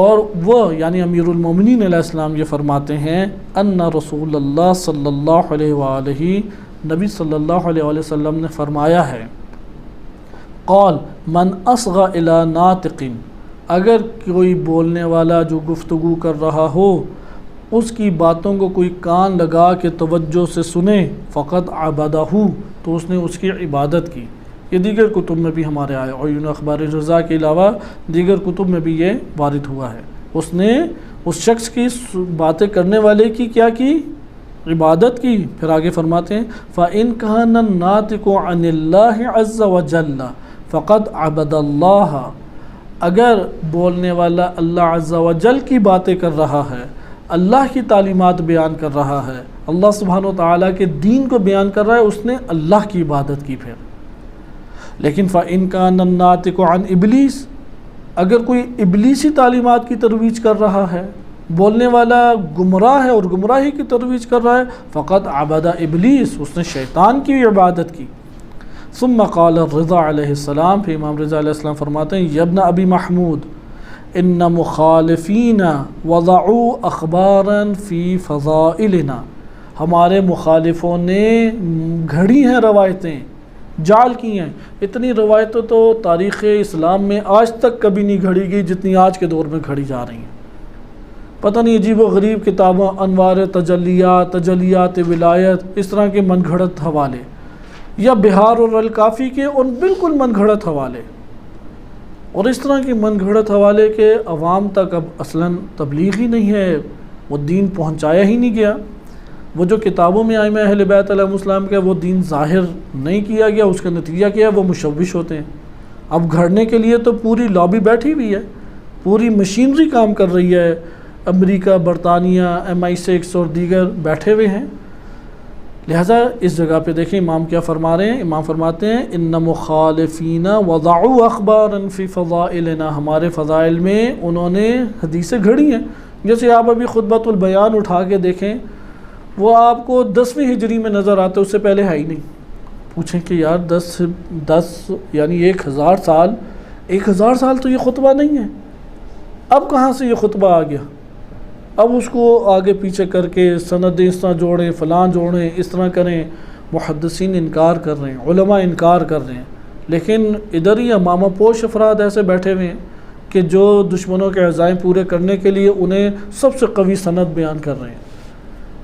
اور وہ یعنی امیر المومنین علیہ السلام یہ فرماتے ہیں ان رسول اللہ صلی اللہ علیہ وآلہ، نبی صلی اللہ علیہ وآلہ وسلم نے فرمایا ہے، قال من اصغى الى ناطق، اگر کوئی بولنے والا جو گفتگو کر رہا ہو اس کی باتوں کو کوئی کان لگا کے توجہ سے سنے، فقط عبدہ، تو اس نے اس کی عبادت کی۔ یہ دیگر کتب میں بھی ہمارے آئے، عیون اخبار رضا کے علاوہ دیگر کتب میں بھی یہ وارد ہوا ہے، اس نے اس شخص کی باتیں کرنے والے کی کیا کی؟ عبادت کی۔ پھر آگے فرماتے ہیں فَإِن كَانَ النَّاطِقُ عَنِ اللَّهِ عَزَّ وَجَلَّ فَقَدْ عَبَدَ اللَّهَ، اگر بولنے والا اللہ عز و جل کی باتیں کر رہا ہے، اللہ کی تعلیمات بیان کر رہا ہے، اللہ سبحانہ و تعالیٰ کے دین کو بیان کر رہا ہے، اس نے اللہ کی عبادت کی۔ پھر لیکن فَإِن كَانَ النَّاطِقُ عَنْ إِبْلِيسَ، اگر کوئی ابلیسی تعلیمات کی ترویج کر رہا ہے، بولنے والا گمراہ ہے اور گمراہی کی ترویج کر رہا ہے، فقط عبد ابلیس، اس نے شیطان کی عبادت کی۔ ثم قال الرضا علیہ السلام، پھر امام رضا علیہ السلام فرماتے ہیں یبن ابی محمود ان مخالفین وضعوا اخبارا فی فضائلنا، ہمارے مخالفوں نے گھڑی ہیں روایتیں، جعل کی ہیں، اتنی روایتیں تو تاریخ اسلام میں آج تک کبھی نہیں گھڑی گئی جتنی آج کے دور میں گھڑی جا رہی ہیں۔ پتہ نہیں عجیب و غریب کتابوں، انوار تجلیات، تجلیات ولایت، اس طرح کے من گھڑت حوالے، یا بہار اور الکافی کے ان بالکل من گھڑت حوالے، اور اس طرح کے من گھڑت حوالے کے عوام تک اب اصلاً تبلیغ ہی نہیں ہے، وہ دین پہنچایا ہی نہیں گیا، وہ جو کتابوں میں ائمہ اہل بیت علیہ السلام کا وہ دین ظاہر نہیں کیا گیا، اس کا نتیجہ کیا ہے وہ مشوش ہوتے ہیں۔ اب گھڑنے کے لیے تو پوری لابی بیٹھی ہوئی ہے، پوری مشینری کام کر رہی ہے، امریکہ، برطانیہ، MI6 اور دیگر بیٹھے ہوئے ہیں۔ لہٰذا اس جگہ پہ دیکھیں امام کیا فرما رہے ہیں، امام فرماتے ہیں ان مخالفین وضعوا اخبارا فی فضائلنا، ہمارے فضائل میں انہوں نے حدیثیں گھڑی ہیں۔ جیسے آپ ابھی خطبۃ البیان اٹھا کے دیکھیں، وہ آپ کو 10ویں ہجری میں نظر آتا ہے، اس سے پہلے ہے ہی نہیں، پوچھیں کہ یار 10 یعنی 1000 سال تو یہ خطبہ نہیں ہے، اب کہاں سے یہ خطبہ آ گیا؟ اب اس کو آگے پیچھے کر کے سندیں اس طرح جوڑیں، فلان جوڑیں، اس طرح کریں۔ محدثین انکار کر رہے ہیں، علماء انکار کر رہے ہیں، لیکن ادھر ہی امامہ پوش افراد ایسے بیٹھے ہوئے ہیں کہ جو دشمنوں کے عزائم پورے کرنے کے لیے انہیں سب سے قوی سند بیان کر رہے ہیں۔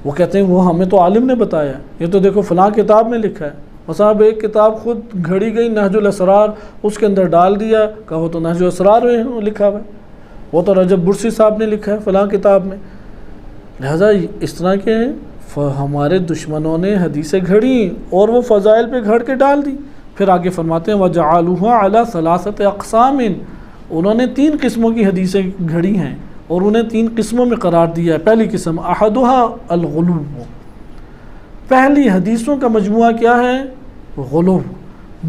وہ کہتے ہیں وہ ہمیں تو عالم نے بتایا ہے، یہ تو دیکھو فلاں کتاب میں لکھا ہے۔ مثلا ایک کتاب خود گھڑی گئی نہج الاسرار، اس کے اندر ڈال دیا، کہو تو نہج الاسرار میں لکھا ہوا ہے، وہ تو رجب برسی صاحب نے لکھا ہے فلاں کتاب میں۔ لہذا اس طرح کے ہمارے دشمنوں نے حدیثیں گھڑی اور وہ فضائل پہ گھڑ کے ڈال دی۔ پھر آگے فرماتے ہیں وَجَعَلُوهَا عَلَى 3 أَقْسَامٍ، انہوں نے 3 قسموں کی حدیثیں گھڑی ہیں اور انہیں 3 قسموں میں قرار دیا ہے۔ پہلی قسم احدها الغلو، پہلی حدیثوں کا مجموعہ کیا ہے؟ غلو۔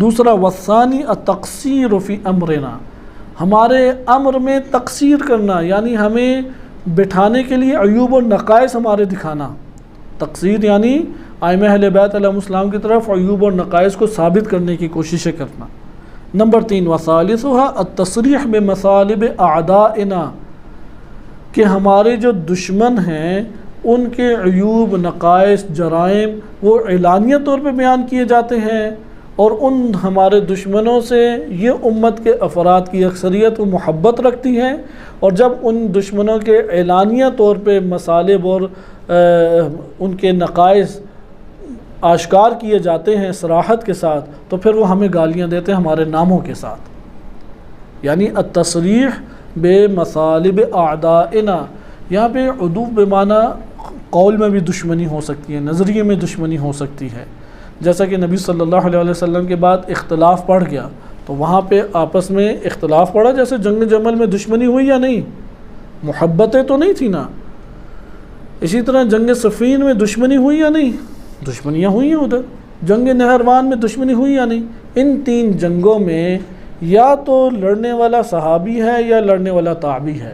دوسرا والثانی التقصیر فی امرنا، ہمارے امر میں تقصیر کرنا، یعنی ہمیں بٹھانے کے لیے عیوب و نقائص ہمارے دکھانا۔ تقصیر یعنی ائمہ اہل بیت علیہ السلام کی طرف عیوب اور نقائص کو ثابت کرنے کی کوششیں کرنا۔ نمبر 3 وثالثها التصریح بمثالب اعدائنا، کہ ہمارے جو دشمن ہیں ان کے عیوب، نقائص، جرائم وہ اعلانیہ طور پہ بیان کیے جاتے ہیں، اور ان ہمارے دشمنوں سے یہ امت کے افراد کی اکثریت وہ محبت رکھتی ہیں، اور جب ان دشمنوں کے اعلانیہ طور پہ مصالب اور ان کے نقائص آشکار کیے جاتے ہیں صراحت کے ساتھ، تو پھر وہ ہمیں گالیاں دیتے ہیں ہمارے ناموں کے ساتھ۔ یعنی التصریح بے مصالب اعدائنا، یہاں پہ عدو بمعنی قول میں بھی دشمنی ہو سکتی ہے، نظریے میں دشمنی ہو سکتی ہے۔ جیسا کہ نبی صلی اللہ علیہ وسلم کے بعد اختلاف پڑ گیا تو وہاں پہ آپس میں اختلاف پڑا، جیسے جنگ جمل میں دشمنی ہوئی یا نہیں؟ محبتیں تو نہیں تھی نا۔ اسی طرح جنگ صفین میں دشمنی ہوئی یا نہیں؟ دشمنیاں ہوئی ہیں ادھر۔ جنگ نہروان میں دشمنی ہوئی یا نہیں؟ ان 3 جنگوں میں یا تو لڑنے والا صحابی ہے یا لڑنے والا تابعی ہے،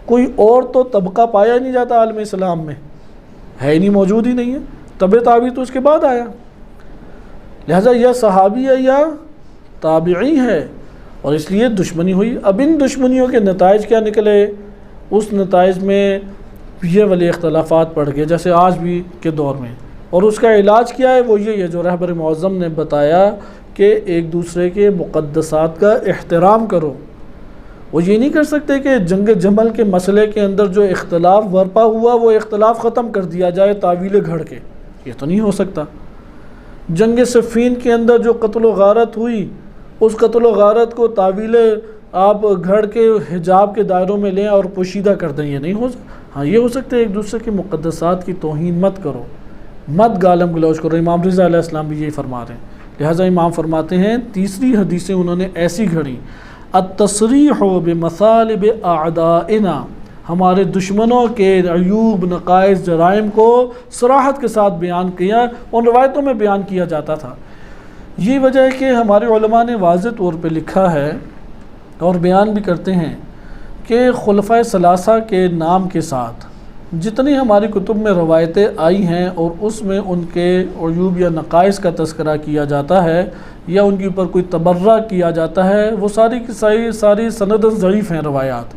کوئی اور تو طبقہ پایا نہیں جاتا عالم اسلام میں، ہے ہی نہیں، موجود ہی نہیں ہے۔ تبع تابعی تو اس کے بعد آیا، لہذا یا صحابی ہے یا تابعی ہے، اور اس لیے دشمنی ہوئی۔ اب ان دشمنیوں کے نتائج کیا نکلے؟ اس نتائج میں یہ والے اختلافات پڑ گئے جیسے آج بھی کے دور میں، اور اس کا علاج کیا ہے؟ وہ یہ ہے جو رہبر معظم نے بتایا کہ ایک دوسرے کے مقدسات کا احترام کرو۔ وہ یہ نہیں کر سکتے کہ جنگ جمل کے مسئلے کے اندر جو اختلاف برپا ہوا وہ اختلاف ختم کر دیا جائے تعویل گھڑ کے، یہ تو نہیں ہو سکتا۔ جنگ صفین کے اندر جو قتل و غارت ہوئی، اس قتل و غارت کو تعویل آپ گھڑ کے حجاب کے دائروں میں لیں اور پوشیدہ کر دیں، یہ نہیں ہو سکتا۔ ہاں یہ ہو سکتا ہے ایک دوسرے کے مقدسات کی توہین مت کرو، مت گالم گلوچ کرو۔ امام رضا علیہ السلام بھی یہی فرما رہے ہیں۔ لہٰذا امام فرماتے ہیں تیسری حدیثیں انہوں نے ایسی گھڑی، التصریح بمثالب اعدائنا، ہمارے دشمنوں کے عیوب، نقائص، جرائم کو صراحت کے ساتھ بیان کیا، ان روایتوں میں بیان کیا جاتا تھا۔ یہ وجہ ہے کہ ہمارے علماء نے واضح طور پہ لکھا ہے اور بیان بھی کرتے ہیں کہ خلفائے ثلاثہ کے نام کے ساتھ جتنی ہماری کتب میں روایتیں آئی ہیں اور اس میں ان کے عیوب یا نقائص کا تذکرہ کیا جاتا ہے یا ان کے اوپر کوئی تبرہ کیا جاتا ہے، وہ ساری کی ساری سنداً ضعیف ہیں روایات۔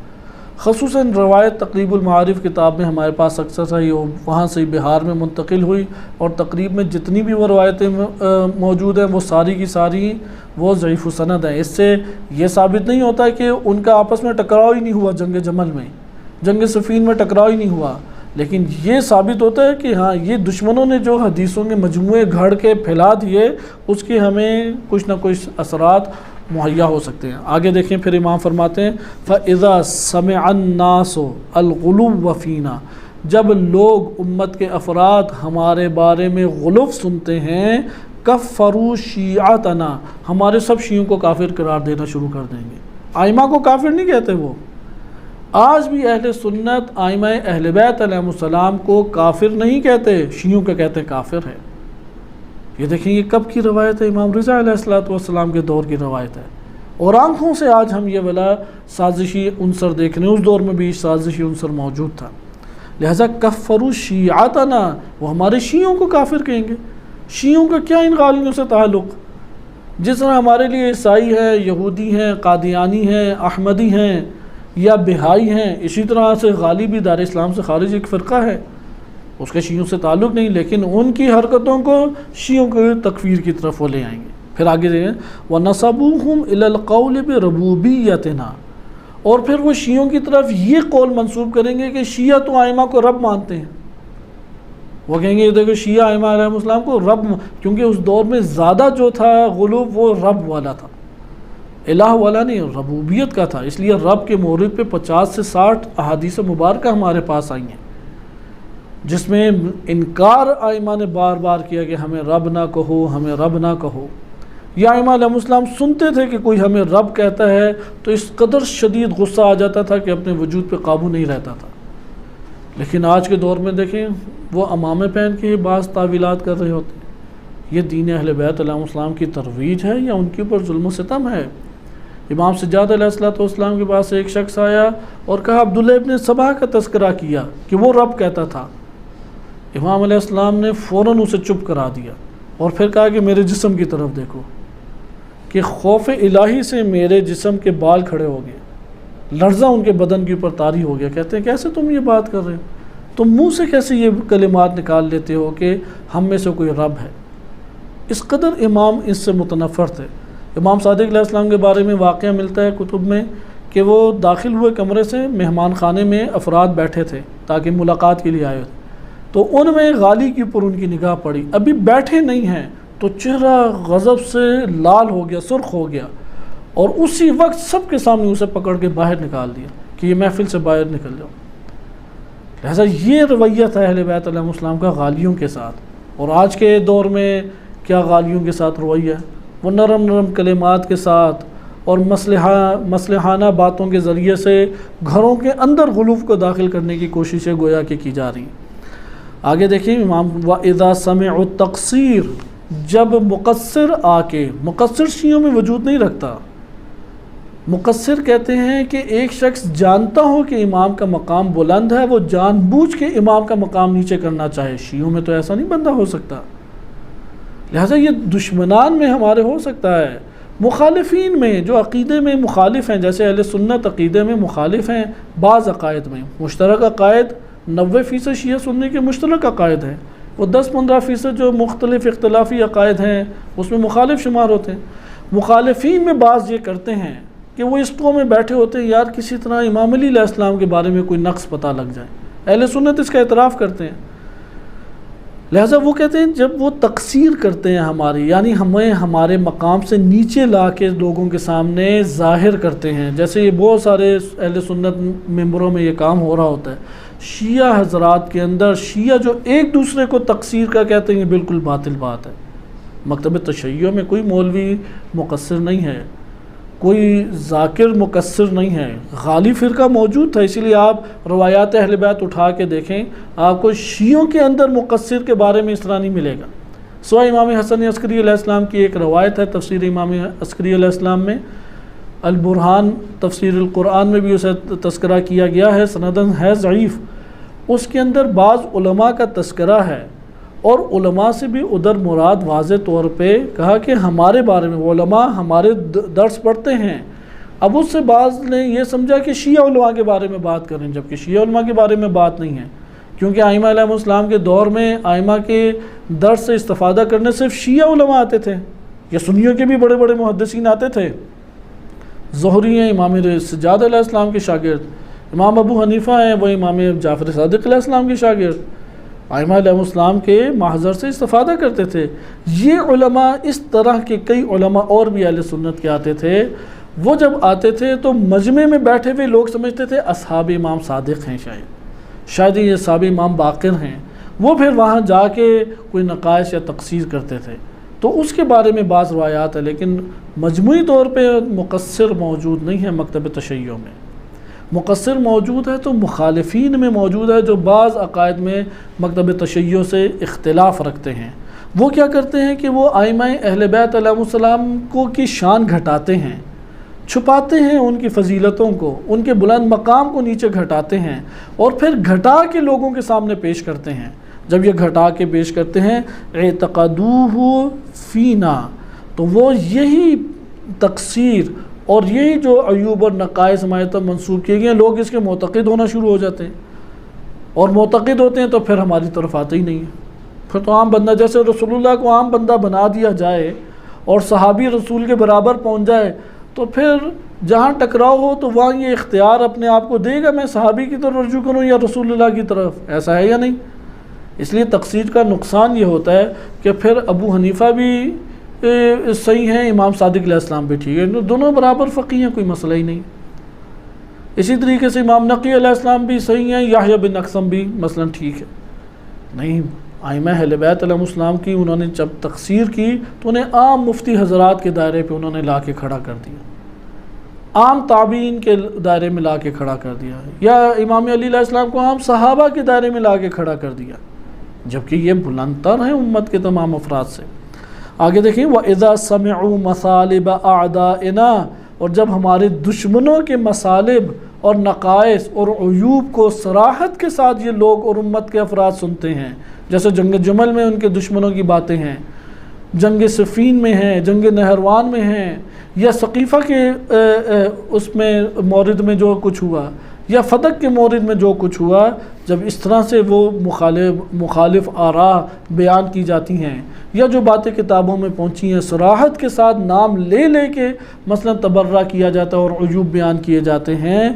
خصوصاً روایت تقریب المعارف کتاب میں ہمارے پاس اکثر ہے، وہاں سے بہار میں منتقل ہوئی، اور تقریب میں جتنی بھی وہ روایتیں موجود ہیں وہ ساری کی ساری وہ ضعیف السند ہیں۔ اس سے یہ ثابت نہیں ہوتا کہ ان کا آپس میں ٹکراؤ ہی نہیں ہوا، جنگ جمل میں، جنگ صفین میں ٹکراؤ ہی نہیں ہوا، لیکن یہ ثابت ہوتا ہے کہ ہاں یہ دشمنوں نے جو حدیثوں کے مجموعے گھڑ کے پھیلا دیے اس کے ہمیں کچھ نہ کچھ اثرات مہیا ہو سکتے ہیں۔ آگے دیکھیں پھر امام فرماتے ہیں فَإِذَا سَمِعَ النَّاسُ الْغُلُوَّ فِينَا، جب لوگ امت کے افراد ہمارے بارے میں غلو سنتے ہیں، کفروا شیعتنا، ہمارے سب شیعوں کو کافر قرار دینا شروع کر دیں گے۔ ائمہ کو کافر نہیں کہتے، وہ آج بھی اہل سنت ائمہ اہل بیت علیہ السلام کو کافر نہیں کہتے، شیعوں کو کہتے کافر ہے۔ یہ دیکھیں یہ کب کی روایت ہے؟ امام رضا علیہ السلام کے دور کی روایت ہے، اور آنکھوں سے آج ہم یہ والا سازشی عنصر دیکھ رہے ہیں، اس دور میں بھی سازشی عنصر موجود تھا۔ لہذا کفروا شیعتنا، وہ ہمارے شیعوں کو کافر کہیں گے۔ شیعوں کا کیا ان غالیوں سے تعلق؟ جس طرح ہمارے لیے عیسائی ہیں، یہودی ہیں، قادیانی ہیں، احمدی ہیں یا بہائی ہیں، اسی طرح سے غالی بھی دار اسلام سے خارج ایک فرقہ ہے، اس کے شیعوں سے تعلق نہیں، لیکن ان کی حرکتوں کو شیعوں کے تکفیر کی طرف وہ لے آئیں گے۔ پھر آگے دیکھیں وَنَصَبُوهُمْ إِلَى الْقَوْلِ بِرُبُوبِيَّتِنَا، اور پھر وہ شیعوں کی طرف یہ قول منسوب کریں گے کہ شیعہ تو ائمہ کو رب مانتے ہیں، وہ کہیں گے دیکھو شیعہ ائمہ علیہ السلام کو رب، کیونکہ اس دور میں زیادہ جو تھا غلوب وہ رب والا تھا، الہ والا نہیں، ربوبیت کا تھا، اس لیے رب کے مورد پہ 50 سے 60 احادیث مبارکہ ہمارے پاس آئی ہیں جس میں انکار ائمہ نے بار بار کیا کہ ہمیں رب نہ کہو، ہمیں رب نہ کہو، یا ائمہ علیہ السلام سنتے تھے کہ کوئی ہمیں رب کہتا ہے تو اس قدر شدید غصہ آ جاتا تھا کہ اپنے وجود پہ قابو نہیں رہتا تھا۔ لیکن آج کے دور میں دیکھیں وہ امامے پہن کے بعض تعویلات کر رہے ہوتے ہیں، یہ دین اہل بیت علیہ السلام کی ترویج ہے یا ان کے اوپر ظلم و ستم ہے؟ امام سجاد علیہ السلام کے پاس ایک شخص آیا اور کہا عبداللہ ابن سبا کا تذکرہ کیا کہ وہ رب کہتا تھا، امام علیہ السلام نے فوراً اسے چپ کرا دیا اور پھر کہا کہ میرے جسم کی طرف دیکھو، کہ خوف الہی سے میرے جسم کے بال کھڑے ہو گئے، لرزہ ان کے بدن کے اوپر طاری ہو گیا۔ کہتے ہیں کیسے تم یہ بات کر رہے ہو، تم منہ سے کیسے یہ کلمات نکال لیتے ہو کہ ہم میں سے کوئی رب ہے؟ اس قدر امام اس سے متنفر تھے۔ امام صادق علیہ السلام کے بارے میں واقعہ ملتا ہے کتب میں کہ وہ داخل ہوئے کمرے سے، مہمان خانے میں افراد بیٹھے تھے تاکہ ملاقات کے لیے آئے، تو ان میں غالی کے اوپر ان کی نگاہ پڑی، ابھی بیٹھے نہیں ہیں تو چہرہ غضب سے لال ہو گیا، سرخ ہو گیا، اور اسی وقت سب کے سامنے اسے پکڑ کے باہر نکال دیا کہ یہ محفل سے باہر نکل جاؤ۔ لہذا یہ رویہ تھا اہل بیت علیہ السلام کا غالیوں کے ساتھ۔ اور آج کے دور میں کیا غالیوں کے ساتھ رویہ ہے؟ وہ نرم نرم کلمات کے ساتھ اور مصلحانہ باتوں کے ذریعے سے گھروں کے اندر غلوف کو داخل کرنے کی کوششیں گویا کہ کی جا رہی ہیں۔ آگے دیکھیں امام وَإِذَا سَمِعُوا التَّقْصِيرَ، جب مقصر آ کے، مقصر شیعوں میں وجود نہیں رکھتا، مقصر کہتے ہیں کہ ایک شخص جانتا ہو کہ امام کا مقام بلند ہے، وہ جان بوجھ کے امام کا مقام نیچے کرنا چاہے۔ شیعوں میں تو ایسا نہیں بندہ ہو سکتا، لہذا یہ دشمنان میں ہمارے ہو سکتا ہے، مخالفین میں جو عقیدے میں مخالف ہیں، جیسے اہل سنت عقیدے میں مخالف ہیں، بعض عقائد میں مشترک عقائد 90% شیعہ سنی کے مشترک عقائد ہیں، وہ 10-15% جو مختلف اختلافی عقائد ہیں اس میں مخالف شمار ہوتے ہیں۔ مخالفین میں بعض یہ کرتے ہیں کہ وہ اس قوم میں بیٹھے ہوتے ہیں یار کسی طرح امام علی علیہ السلام کے بارے میں کوئی نقص پتہ لگ جائے، اہل سنت اس کا اعتراف کرتے ہیں، لہٰذا وہ کہتے ہیں جب وہ تقصیر کرتے ہیں ہماری، یعنی ہمیں ہمارے مقام سے نیچے لا کے لوگوں کے سامنے ظاہر کرتے ہیں، جیسے یہ بہت سارے اہل سنت ممبروں میں یہ کام ہو رہا ہوتا ہے، شیعہ حضرات کے اندر شیعہ جو ایک دوسرے کو تقصیر کا کہتے ہیں یہ بالکل باطل بات ہے۔ مکتب تشیع میں کوئی مولوی مقصر نہیں ہے، کوئی ذاکر مقصر نہیں ہے، غالی فرقہ موجود تھا، اسی لیے آپ روایات اہل بیت اٹھا کے دیکھیں آپ کو شیعوں کے اندر مقصر کے بارے میں اس طرح نہیں ملے گا، سوائے امام حسن عسکری علیہ السلام کی ایک روایت ہے تفسیر امام عسکری علیہ السلام میں، البرہان تفسیر القرآن میں بھی اسے تذکرہ کیا گیا ہے، سندن ہے ضعیف، اس کے اندر بعض علماء کا تذکرہ ہے، اور علماء سے بھی ادھر مراد واضح طور پہ کہا کہ ہمارے بارے میں علماء ہمارے درس پڑھتے ہیں، اب اس سے بعض نے یہ سمجھا کہ شیعہ علماء کے بارے میں بات کریں، جبکہ شیعہ علماء کے بارے میں بات نہیں ہے، کیونکہ ائمہ علیہ السلام کے دور میں ائمہ کے درس سے استفادہ کرنے صرف شیعہ علماء آتے تھے، یا سنیوں کے بھی بڑے بڑے محدثین آتے تھے، زہری ہیں امام سجاد علیہ السلام کے شاگرد، امام ابو حنیفہ ہیں وہ امام جعفر صادق علیہ السلام کے شاگرد، ائمہ علیہ السلام کے محضر سے استفادہ کرتے تھے۔ یہ علماء اس طرح کے کئی علماء اور بھی اہل سنت کے آتے تھے، وہ جب آتے تھے تو مجمع میں بیٹھے ہوئے لوگ سمجھتے تھے اصحاب امام صادق ہیں، شاید یہ اصحاب امام باقر ہیں، وہ پھر وہاں جا کے کوئی نقائص یا تقصیر کرتے تھے، تو اس کے بارے میں بعض روایات ہیں، لیکن مجموعی طور پہ مقصر موجود نہیں ہے مکتب تشیع میں۔ مقصر موجود ہے تو مخالفین میں موجود ہے جو بعض عقائد میں مکتب تشیع سے اختلاف رکھتے ہیں، وہ کیا کرتے ہیں کہ وہ ائمہ اہل بیت علیہ السلام کو کی شان گھٹاتے ہیں، چھپاتے ہیں ان کی فضیلتوں کو، ان کے بلند مقام کو نیچے گھٹاتے ہیں، اور پھر گھٹا کے لوگوں کے سامنے پیش کرتے ہیں، جب یہ گھٹا کے پیش کرتے ہیں اعتقدوہ فینا، تو وہ یہی تقصیر اور یہی جو عیوب اور نقائص ہمارے تک منسوب کیے گئے، لوگ اس کے معتقد ہونا شروع ہو جاتے ہیں، اور معتقد ہوتے ہیں تو پھر ہماری طرف آتے ہی نہیں ہیں، پھر تو عام بندہ، جیسے رسول اللہ کو عام بندہ بنا دیا جائے اور صحابی رسول کے برابر پہنچ جائے، تو پھر جہاں ٹکراؤ ہو تو وہاں یہ اختیار اپنے آپ کو دے گا، میں صحابی کی طرف رجوع کروں یا رسول اللہ کی طرف، ایسا ہے یا نہیں؟ اس لیے تقصیر کا نقصان یہ ہوتا ہے کہ پھر ابو حنیفہ بھی صحیح ہیں، امام صادق علیہ السلام بھی ٹھیک ہے، دونوں برابر فقیہ ہیں، کوئی مسئلہ ہی نہیں۔ اسی طریقے سے امام نقی علیہ السلام بھی صحیح ہیں، یحییٰ بن اقسم بھی مثلا ٹھیک ہے۔ نہیں، ائمہ اہل بیت علیہ السلام کی انہوں نے جب تقصیر کی تو انہیں عام مفتی حضرات کے دائرے پہ انہوں نے لا کے کھڑا کر دیا، عام تابعین کے دائرے میں لا کے کھڑا کر دیا، یا امام علی علیہ السلام کو عام صحابہ کے دائرے میں لا کے کھڑا کر دیا، جبکہ یہ بلند تر ہیں امت کے تمام افراد سے۔ آگے دیکھیں وَإِذَا سَمِعُوا مَثَالِبَ أَعْدَائِنَا، اور جب ہمارے دشمنوں کے مصالب اور نقائص اور عیوب کو صراحت کے ساتھ یہ لوگ اور امت کے افراد سنتے ہیں، جیسے جنگ جمل میں ان کے دشمنوں کی باتیں ہیں، جنگ صفین میں ہیں، جنگ نہروان میں ہیں، یا ثقیفہ کے اس میں مورد میں جو کچھ ہوا، یا فتح کے مورد میں جو کچھ ہوا، جب اس طرح سے وہ مخالف آراء بیان کی جاتی ہیں، یا جو باتیں کتابوں میں پہنچی ہیں صراحت کے ساتھ نام لے لے کے مثلا تبرہ کیا جاتا ہے اور عیوب بیان کیے جاتے ہیں،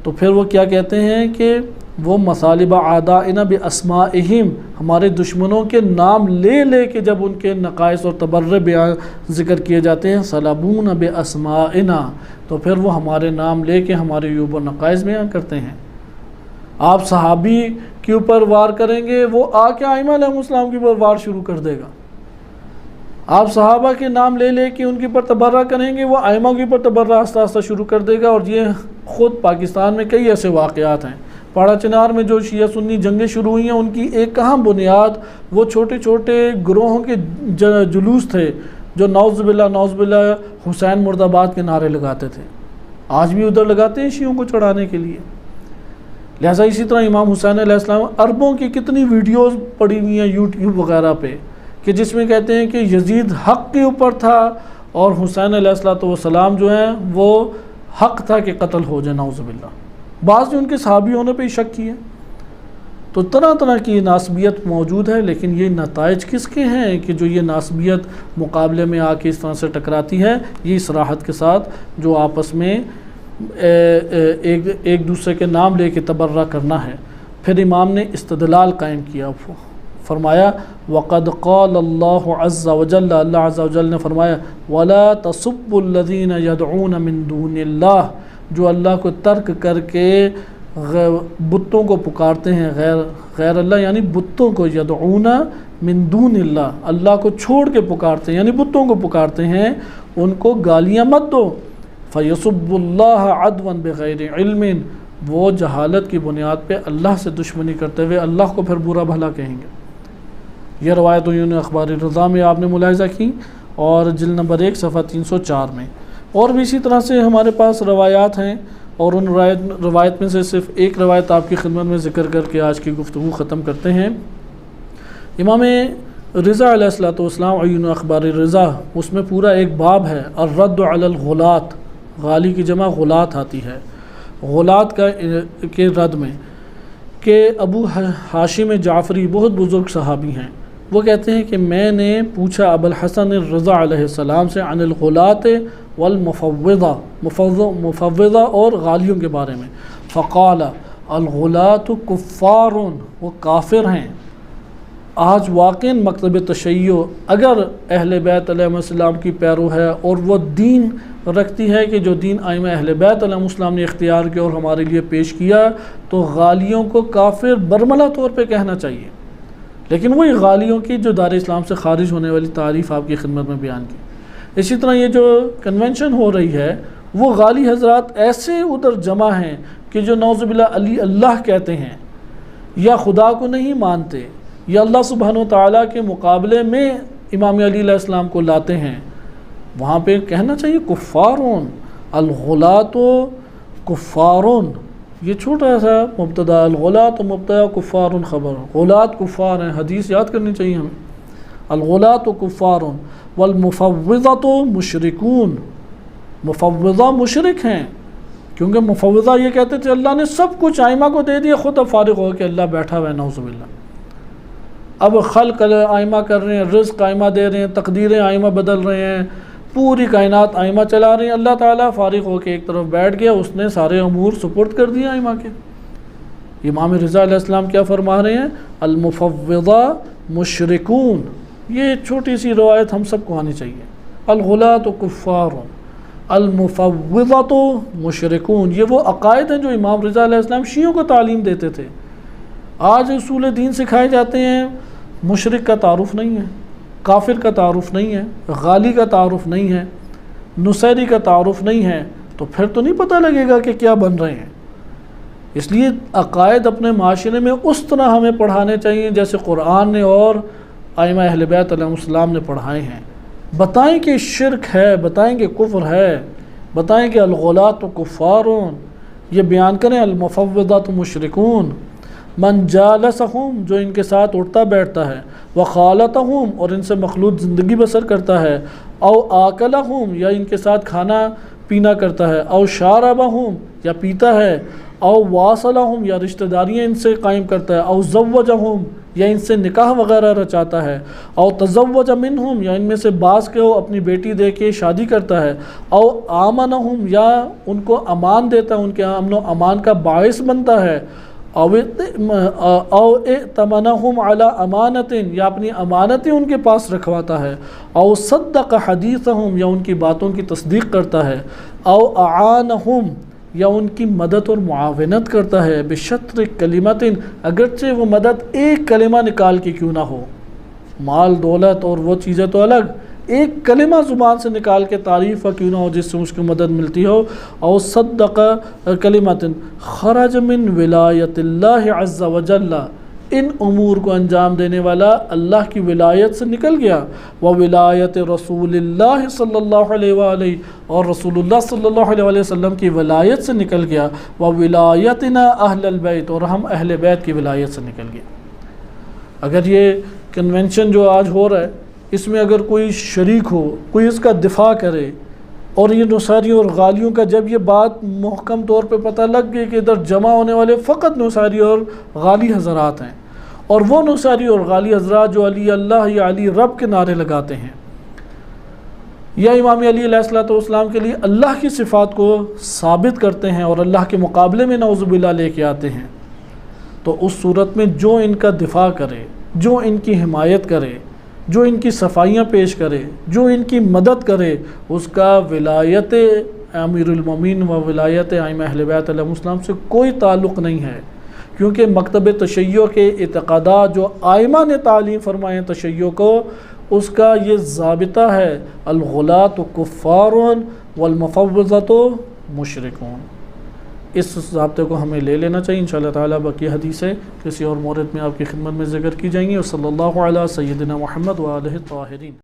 تو پھر وہ کیا کہتے ہیں کہ وہ مصالب اعدائنا باسمائہم، ہمارے دشمنوں کے نام لے لے کے جب ان کے نقائص اور تبرہ بیان ذکر کیے جاتے ہیں، صلبون باسمائنا، تو پھر وہ ہمارے نام لے کے ہمارے عیوب و نقائص بیان کرتے ہیں۔ آپ صحابی کے اوپر وار کریں گے، وہ آ کے ائمہ علیہ السلام کے اوپر وار شروع کر دے گا۔ آپ صحابہ کے نام لے لے کے ان کے اوپر تبرہ کریں گے، وہ ائمہ کے اوپر تبرہ آہستہ آہستہ شروع کر دے گا، اور یہ خود پاکستان میں کئی ایسے واقعات ہیں۔ پاڑا چنار میں جو شیعہ سنی جنگیں شروع ہوئی ہیں، ان کی ایک اہم بنیاد وہ چھوٹے چھوٹے گروہوں کے جلوس تھے جو نعوذ باللہ حسین مرد آباد کے نعرے لگاتے تھے، آج بھی ادھر لگاتے ہیں شیعوں کو چڑھانے کے لیے۔ لہٰذا اسی طرح امام حسین علیہ السلام، عربوں کی کتنی ویڈیوز پڑی ہوئی ہیں یوٹیوب وغیرہ پہ کہ جس میں کہتے ہیں کہ یزید حق کے اوپر تھا اور حسین علیہ السلام جو ہیں وہ حق تھا کہ قتل ہو جائے، نعوذ باللہ۔ بعض نے ان کے صحابی ہونے پہ شک کیے، تو طرح طرح کی ناسبیت موجود ہے، لیکن یہ نتائج کس کے ہیں کہ جو یہ ناسبیت مقابلے میں آ کے اس طرح سے ٹکراتی ہے؟ یہ صراحت کے ساتھ جو آپس میں ایک دوسرے کے نام لے کے تبرہ کرنا ہے۔ پھر امام نے استدلال قائم کیا، فرمایا وَقَدْ قَالَ اللَّهُ عَزَّ وَجَلَّ، اللہ عز و جل نے فرمایا وَلَا تَسُبُّوا الَّذِينَ يَدْعُونَ مِن دُونِ اللَّهِ، جو اللہ کو ترک کر کے بتوں کو پکارتے ہیں، غیر اللہ یعنی بتوں کو، یدعون من دون اللہ، اللہ کو چھوڑ کے پکارتے ہیں یعنی بتوں کو پکارتے ہیں، ان کو گالیاں مت دو۔ فَيَسُبُّ اللَّهَ عَدْوًا بِغَيْرِ عِلْمٍ، وہ جہالت کی بنیاد پہ اللہ سے دشمنی کرتے ہوئے اللہ کو پھر برا بھلا کہیں گے۔ یہ روایت انہوں نے اخبار رضا میں آپ نے ملاحظہ کی، اور جلد نمبر 1 صفحہ 304 میں، اور بھی اسی طرح سے ہمارے پاس روایات ہیں، اور ان روایت میں سے صرف ایک روایت آپ کی خدمت میں ذکر کر کے آج کی گفتگو ختم کرتے ہیں۔ امام رضا علیہ السلام عیون اخبار رضا، اس میں پورا ایک باب ہے الرد علی الغلات، غالی کی جمع غلات آتی ہے، غلات کے رد میں، کہ ابو ہاشم جعفری بہت بزرگ صحابی ہیں، وہ کہتے ہیں کہ میں نے پوچھا ابوالحسن الرضا علیہ السلام سے عن الغلات والمفوضہ، مفوضہ اور غالیوں کے بارے میں، فقال الغلات کفار، وہ کافر ہیں۔ آج واقعاً مکتب تشیع اگر اہل بیت علیہ السلام کی پیرو ہے اور وہ دین رکھتی ہے کہ جو دین ائمہ اہل بیت علیہ السلام نے اختیار کیا اور ہمارے لیے پیش کیا، تو غالیوں کو کافر برملا طور پہ کہنا چاہیے، لیکن وہی غالیوں کی جو دار اسلام سے خارج ہونے والی تعریف آپ کی خدمت میں بیان کی۔ اسی طرح یہ جو کنونشن ہو رہی ہے، وہ غالی حضرات ایسے ادھر جمع ہیں کہ جو نعوذ باللہ علی اللہ کہتے ہیں، یا خدا کو نہیں مانتے، یا اللہ سبحانہ و تعالیٰ کے مقابلے میں امام علی علیہ السلام کو لاتے ہیں۔ وہاں پہ کہنا چاہیے کفارون، الغلات کفارون، یہ چھوٹا سا مبتدا، الغلاۃ مبتدا کفار خبر، غلاۃ کفار ہیں، حدیث یاد کرنی چاہیے ہمیں، الغلاۃ کفار والمفوضۃ مشرکون، مفوضہ مشرک ہیں، کیونکہ مفوضہ یہ کہتے تھے اللہ نے سب کچھ آئمہ کو دے دیا، خود اب فارغ ہو کہ اللہ بیٹھا ہوا ہے، نعوذ باللہ، اب خلق آئمہ کر رہے ہیں، رزق آئمہ دے رہے ہیں، تقدیریں آئمہ بدل رہے ہیں، پوری کائنات آئمہ چلا رہے ہیں، اللہ تعالیٰ فارغ ہو کے ایک طرف بیٹھ گیا، اس نے سارے امور سپرد کر دیا آئمہ کے۔ امام رضا علیہ السلام کیا فرما رہے ہیں؟ المفوضہ مشرکون، یہ چھوٹی سی روایت ہم سب کو آنی چاہیے، الغلاۃ کفار المفوضۃ مشرکون، یہ وہ عقائد ہیں جو امام رضا علیہ السلام شیعوں کو تعلیم دیتے تھے۔ آج اصول دین سکھائے جاتے ہیں، مشرک کا تعارف نہیں ہے، کافر کا تعارف نہیں ہے، غالی کا تعارف نہیں ہے، نصیری کا تعارف نہیں ہے، تو پھر تو نہیں پتہ لگے گا کہ کیا بن رہے ہیں۔ اس لیے عقائد اپنے معاشرے میں اس طرح ہمیں پڑھانے چاہیے جیسے قرآن نے اور ائمہ اہل بیت علیہ السلام نے پڑھائے ہیں۔ بتائیں کہ شرک ہے، بتائیں کہ کفر ہے، بتائیں کہ الغلاۃ کفارون، یہ بیان کریں المفوضۃ مشرکون، من جالسہم، جو ان کے ساتھ اٹھتا بیٹھتا ہے، وخالطہم، اور ان سے مخلوط زندگی بسر کرتا ہے، او آکلہم، یا ان کے ساتھ کھانا پینا کرتا ہے، او شاربہم، یا پیتا ہے، او واصلہم، یا رشتہ داریاں ان سے قائم کرتا ہے، او زوجہم، یا ان سے نکاح وغیرہ رچاتا ہے، او تزوج منہم، یا ان میں سے بعض کو اپنی بیٹی دے کے شادی کرتا ہے، او آمنہم، یا ان کو امان دیتا ہے، ان کے امن و امان کا باعث بنتا ہے، او ائتمنہم علی امانت، یا اپنی امانتیں ان کے پاس رکھواتا ہے، او صدق حدیثہم، یا ان کی باتوں کی تصدیق کرتا ہے، او اعانہم، یا ان کی مدد اور معاونت کرتا ہے، بشطر کلمت، اگرچہ وہ مدد ایک کلمہ نکال کے کیوں نہ ہو، مال دولت اور وہ چیزیں تو الگ، ایک کلمہ زبان سے نکال کے تعریف کا کیوں نہ ہو جس سے اس کی مدد ملتی ہو، او صدق کلمت خرج من ولایت اللہ عز وجل، ان امور کو انجام دینے والا اللہ کی ولایت سے نکل گیا، وولایت رسول اللہ صلی اللہ علیہ وآلہ، اور رسول اللہ صلی اللہ علیہ وآلہ وسلم کی ولایت سے نکل گیا، وولایتنا اہل البیت، اور ہم اہل بیت کی ولایت سے نکل گیا۔ اگر یہ کنونشن جو آج ہو رہا ہے، اس میں اگر کوئی شریک ہو، کوئی اس کا دفاع کرے، اور یہ نصاریوں اور غالیوں کا جب یہ بات محکم طور پہ پتہ لگ گئی کہ ادھر جمع ہونے والے فقط نصاری اور غالی حضرات ہیں، اور وہ نصاری اور غالی حضرات جو علی اللہ یا علی رب کے نعرے لگاتے ہیں، یا امام علی علیہ السلام کے لیے اللہ کی صفات کو ثابت کرتے ہیں اور اللہ کے مقابلے میں نعوذ باللہ لے کے آتے ہیں، تو اس صورت میں جو ان کا دفاع کرے، جو ان کی حمایت کرے، جو ان کی صفائیاں پیش کرے، جو ان کی مدد کرے، اس کا ولایت امیر المومنین و ولایت ائمہ اہل بیت علیہ السلام سے کوئی تعلق نہیں ہے، کیونکہ مکتب تشیع کے اعتقادات جو آئمہ نے تعلیم فرمائے ہیں تشیع کو، اس کا یہ ضابطہ ہے الغلاۃ کفار والمفوضۃ مشرکون۔ اس ضابطے کو ہمیں لے لینا چاہیے، انشاءاللہ تعالیٰ باقی حدیثیں کسی اور مورد میں آپ کی خدمت میں ذکر کی جائیں گی، اور صلی اللہ علیہ سیدنا محمد و آلہ الطاہرین۔